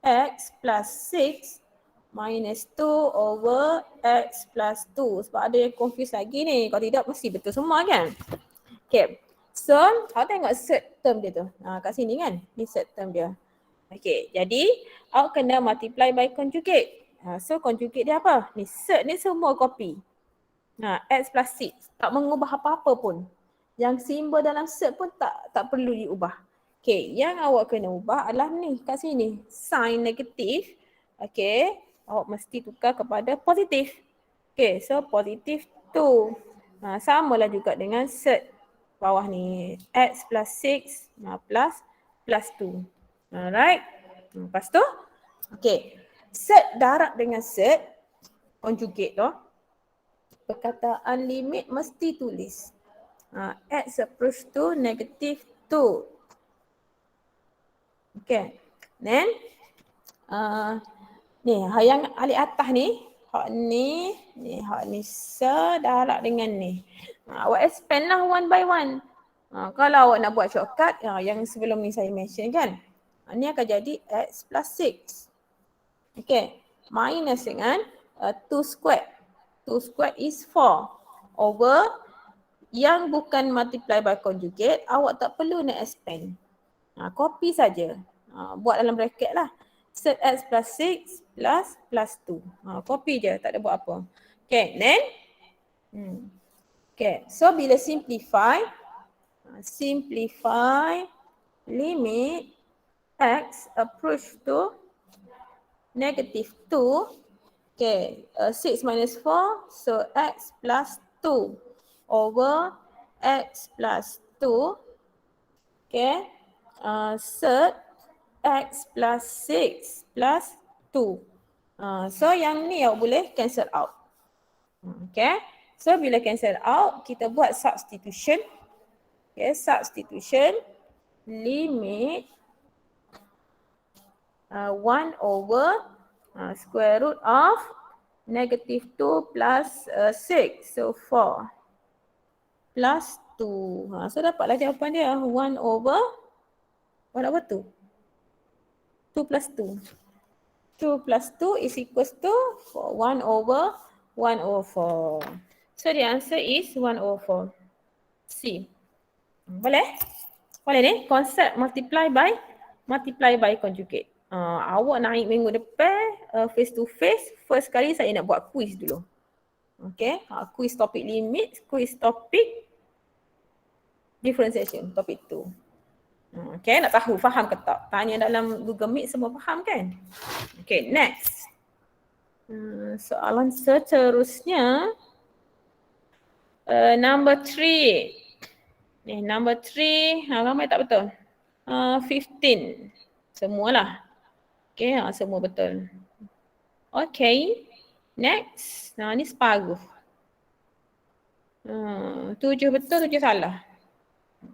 x plus 6 minus 2 over x plus 2. Sebab ada yang confuse lagi ni. Kalau tidak mesti betul semua kan? Okay, So, awak tengok set term dia tu. Kat sini kan, ni set term dia. Okay, jadi awak kena multiply by conjugate. So, conjugate dia apa? Ni set ni semua copy. X plus 6. Tak mengubah apa-apa pun. Yang simbol dalam set pun tak perlu diubah. Okay, yang awak kena ubah adalah ni kat sini. Sign negatif. Okay, awak mesti tukar kepada positif. Okay, so positif 2. Samalah juga dengan set bawah ni. X plus 6 plus 2. Alright. Lepas tu, okay. Set darab dengan set, conjugate tu. Perkataan limit mesti tulis. X approach to negative 2. Okay. Then, ni yang alik atas ni, hak ni sedarab dengan ni. Awak expand lah one by one. Kalau awak nak buat shortcut, yang sebelum ni saya mention kan. Ni akan jadi X plus 6. Okay. Minus dengan 2 squared. 2 squared is 4 over yang bukan multiply by conjugate, awak tak perlu nak expand. Copy saja. Buat dalam bracket lah. Set X plus 6 plus 2. Copy je, tak ada buat apa. Okay, then. Okay, so bila simplify limit X approach to negative 2. Okay, 6 minus 4, so X plus 2 over X plus 2. Okay, set X plus 6 plus 2. So yang ni awak boleh cancel out. Okay, so bila cancel out, kita buat substitution. Okay, substitution limit 1 over square root of negative 2 plus 6. So 4 plus 2. So dapatlah jawapan dia 1 over 2. 2 plus 2. 2 plus 2 is equals to 1 over 4. So the answer is 1 over 4. C. Boleh? Boleh ni? Konsep multiply by conjugate. Awak naik minggu depan face to face, first kali saya nak buat quiz dulu. Okay, quiz topik limit, quiz topik differentiation, topik 2. Okay, nak tahu faham ke tak? Tanya dalam Google Meet semua faham kan? Okay, next. Soalan seterusnya. Number 3. Ni number 3, ramai tak betul? 15. Semualah. Okay, semua betul. Okay, next. Ni separuh. 7 betul, 7 salah.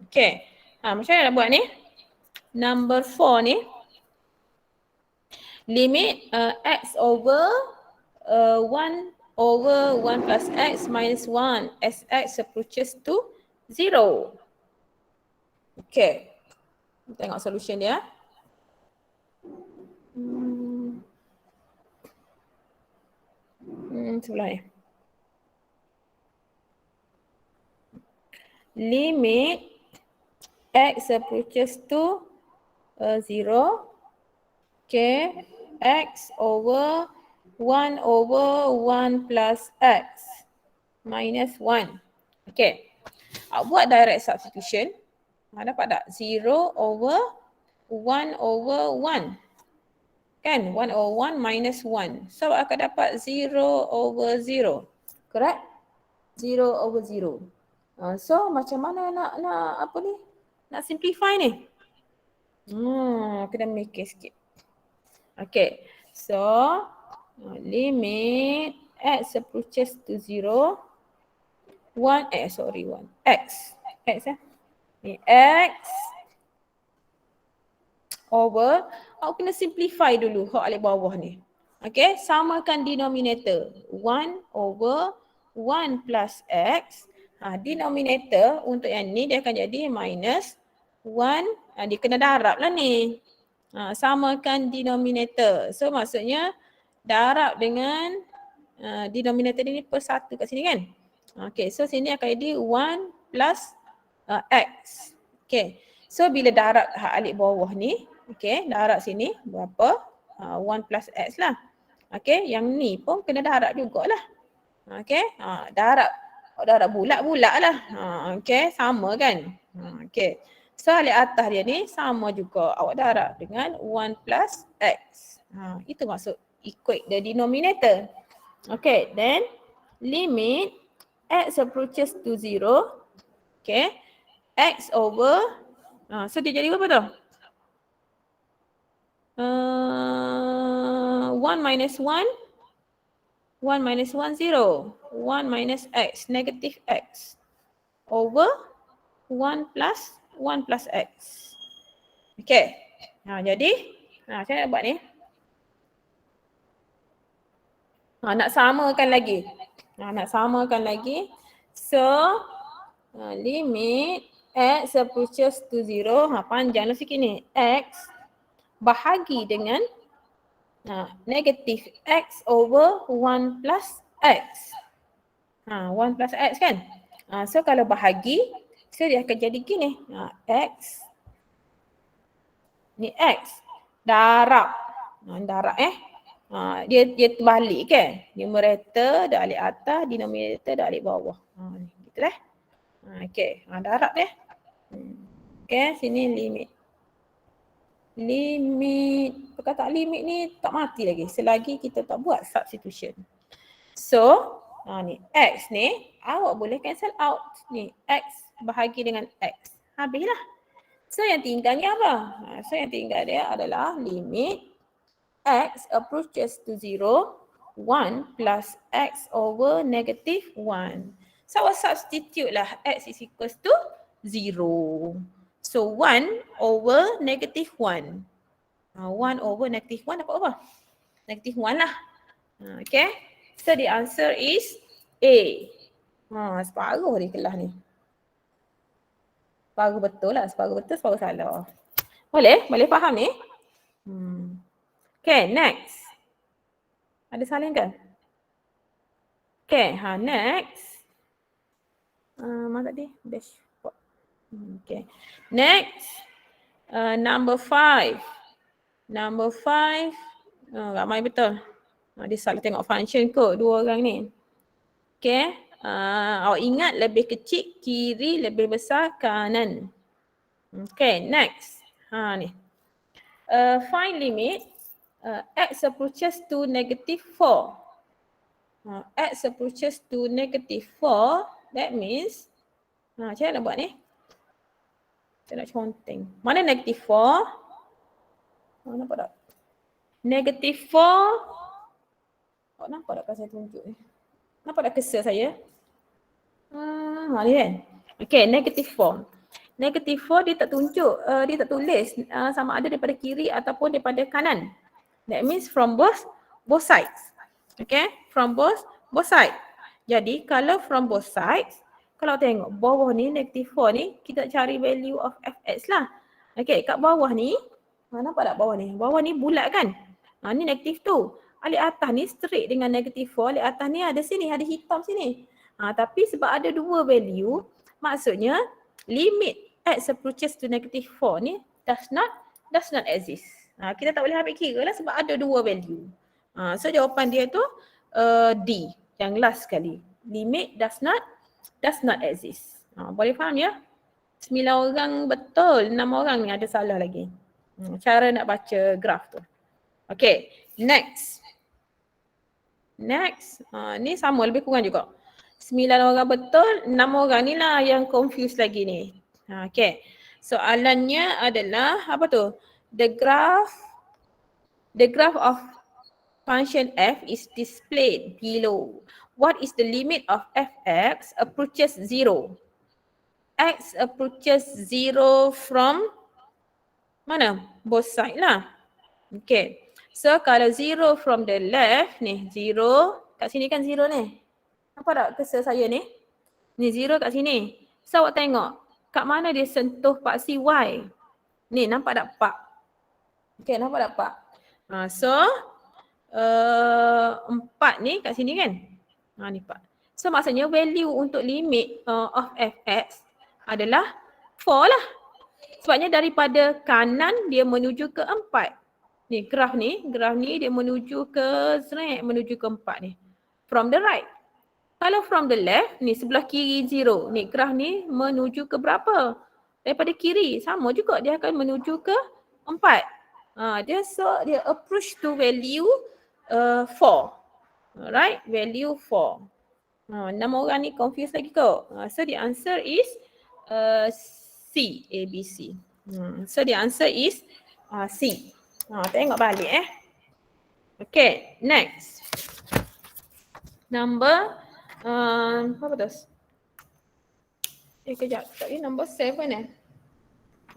Okay, macam mana nak buat ni? Number 4 ni. Limit X over 1 over 1 plus X minus 1 as X approaches to 0. Okay, tengok solution dia. Sebelah ni. Limit X approaches to 0. Okay, X over 1 over 1 plus X minus 1. Okay, buat direct substitution. Dapat tak? 0 over 1 over 1. Kan? 1 over 1 minus 1. So akan dapat 0 over 0. Correct? 0 over 0. So macam mana nak apa ni? Nak simplify ni? Kena mikir sikit. Okay. So limit X approaches to 0. 1 X. Ni X over, awak kena simplify dulu hak alik bawah ni. Okay, samakan denominator. 1 over 1 plus X. Denominator untuk yang ni dia akan jadi minus 1. Dia kena darab lah ni. Samakan denominator. So maksudnya darab dengan denominator ni per 1 kat sini kan. Okay, so sini akan jadi 1 plus X. Okay. So bila darab hak alik bawah ni, okay, darab sini berapa? 1 plus X lah. Okay, yang ni pun kena darab jugalah. Okay, darab. Darab bulat-bulat lah. Okay, sama kan? Okay. So alik atas dia ni sama juga. Awak darab dengan 1 plus X. Itu maksud equate the denominator. Okay, then limit X approaches to 0. Okay, X over, so dia jadi berapa tu? 1 minus 1, 1 minus 1, 0. 1 minus X, negative X. Over 1 plus X. Okay, jadi, saya nak buat ni. Nak samakan lagi. Nak samakan lagi. So, limit X approaches to 0. Panjanglah sikit ni. X bahagi dengan negatif X over 1 plus X. 1 plus X kan? So kalau bahagi, so dia akan jadi gini. X. Ni X. Darab. Darab dia terbalik kan? Numerator dah alik atas, denominator dah alik bawah. Gitu lah. Okay, darab dia. Okay, sini limit. Perkataan limit ni tak mati lagi selagi kita tak buat substitution. So, ni X ni awak boleh cancel out. Ni X bahagi dengan X. Habislah. So yang tinggal ni apa? So yang tinggal dia adalah limit X approaches to 0, 1 plus X over negative 1. So awak substitute lah X is equals to 0. So 1 over negative 1. 1 over negative 1 dapat apa? Negative 1 lah. Okay. So the answer is A. Separuh dia kelas ni. Separuh betul lah. Separuh betul, separuh salah. Boleh? Boleh faham ni? Okay, next. Ada salin ke? Okay, next. Mana tadi? Dashboard. Okay. Next. Number 5. Number 5. Ramai betul. Dia salah tengok function kot dua orang ni. Okay. Awak ingat lebih kecil kiri, lebih besar kanan. Okay, next. Ni. Find limit X approaches to negative 4. X approaches to negative 4. That means, macam mana nak buat ni? Saya nak conteng. Mana negative 4? Nampak tak? Negative 4. Nampak tak kalau saya tunjuk ni? Nampak tak cursor saya? Ni kan? Okay, negative 4. Negative 4 dia tak tunjuk, dia tak tulis sama ada daripada kiri ataupun daripada kanan. That means from both sides. Okay, from both sides. Jadi kalau from both sides, kalau tengok bawah ni negative 4 ni, kita cari value of fx lah. Okay, kat bawah ni, nampak tak bawah ni? Bawah ni bulat kan? Ni negative 2. Alik atas ni straight dengan negative 4, alik atas ni ada sini, ada hitam sini. Tapi sebab ada dua value, maksudnya limit x approaches to negative 4 ni does not exist. Kita tak boleh ambil kira lah sebab ada dua value. So jawapan dia tu D, yang last sekali. Limit does not exist. Boleh faham ya? 9 orang betul, 6 orang ni ada salah lagi. Cara nak baca graf tu. Okay, next. Ni sama lebih kurang juga. 9 orang betul, 6 orang ni lah yang confused lagi ni. Okay, soalannya adalah apa tu? The graph of function f is displayed below. What is the limit of fx approaches 0? X approaches 0 from mana? Both side lah. Okay. So kalau 0 from the left ni, 0. Kat sini kan 0 ni. Nampak tak cursor saya ni? Ni 0 kat sini. So awak tengok. Kat mana dia sentuh paksi Y? Ni nampak tak pak? Okay, nampak tak pak? So 4 ni kat sini kan? Ni pak. So maksudnya value untuk limit of fx adalah 4 lah. Sebabnya daripada kanan dia menuju ke 4. Ni graf ni dia menuju ke menuju ke 4 ni. From the right. Kalau from the left, ni sebelah kiri 0. Ni graf ni menuju ke berapa? Daripada kiri. Sama juga dia akan menuju ke 4. Dia approach to value 4. Alright, value 4. Nama orang ni confused lagi kot. So the answer is C, A, B, C. So the answer is C. Tengok balik Okay, next. Number, apa tu? Kejap. Tadi number 7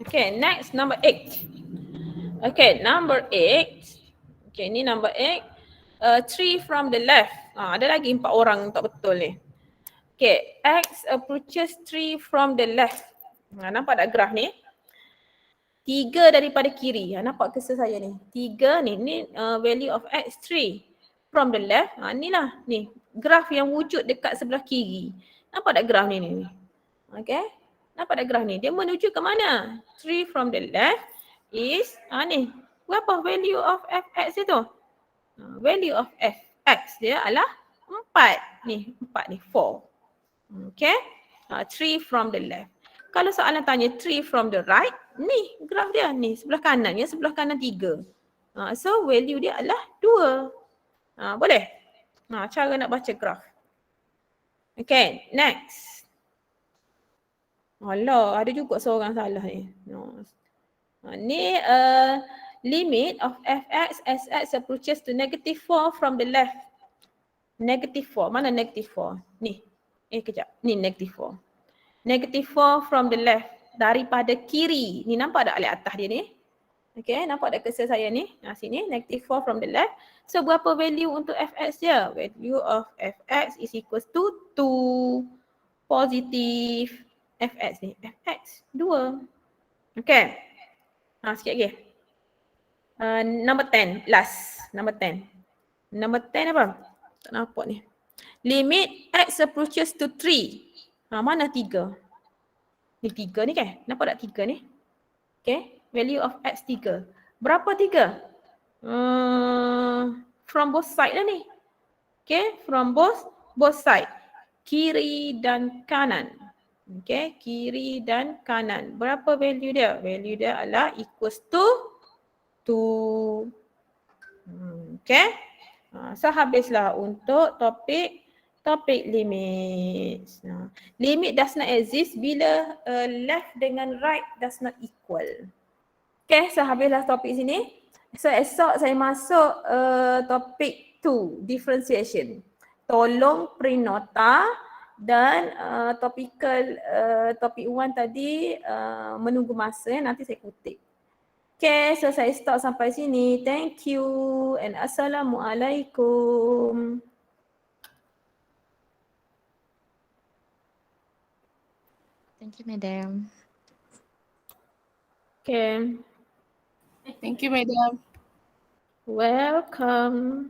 Okay, next number 8. Okay, number 8. Okay, ni number 8. 3 from the left. Ada lagi 4 orang tak betul ni. Okay, X approaches 3 from the left. Nampak tak graf ni? 3 daripada kiri. Nampak cursor saya ni? 3 ni value of X 3 from the left. Ni lah, ni graf yang wujud dekat sebelah kiri. Nampak tak graf ni? Okay, nampak tak graf ni? Dia menuju ke mana? 3 from the left is, ni, berapa value of Fx itu? Value of Fx dia adalah 4. Ni, 4 ni, 4. Okay, 3 from the left. Kalau soalan tanya 3 from the right, ni graf dia ni sebelah kanan ya, sebelah kanan 3. So value dia adalah 2. Boleh? Cara nak baca graf. Okay, next. Alah, ada juga seorang salah ni. Ni limit of Fx as x approaches to -4 from the left. -4, mana -4? Ni. Kejap. Ni -4. -4 from the left. Daripada kiri. Ni nampak tak alat atas dia ni? Okay, nampak tak cursor saya ni? Sini, -4 from the left. So, berapa value untuk Fx dia? Value of Fx is equals to 2 positive Fx ni. Fx, 2. Okay. Sikit lagi. Number 10, last. Number 10. Number 10 apa? Tak nampak ni. Limit X approaches to 3. Mana 3? Ni 3 ni kan? Nampak tak 3 ni? Okay. Value of X 3. Berapa 3? From both side lah ni. Okay. From both side. Kiri dan kanan. Okay. Kiri dan kanan. Berapa value dia? Value dia adalah equals to 2. Okay. So habislah untuk topik limits. Limit does not exist bila left dengan right does not equal. Okay, so habislah topik sini. So esok saya masuk topik 2, differentiation. Tolong print nota dan topik 1 tadi menunggu masa, nanti saya kutip. Okay, so saya stop sampai sini. Thank you and Assalamualaikum. Thank you, Madam. Okay. Thank you, Madam. Welcome.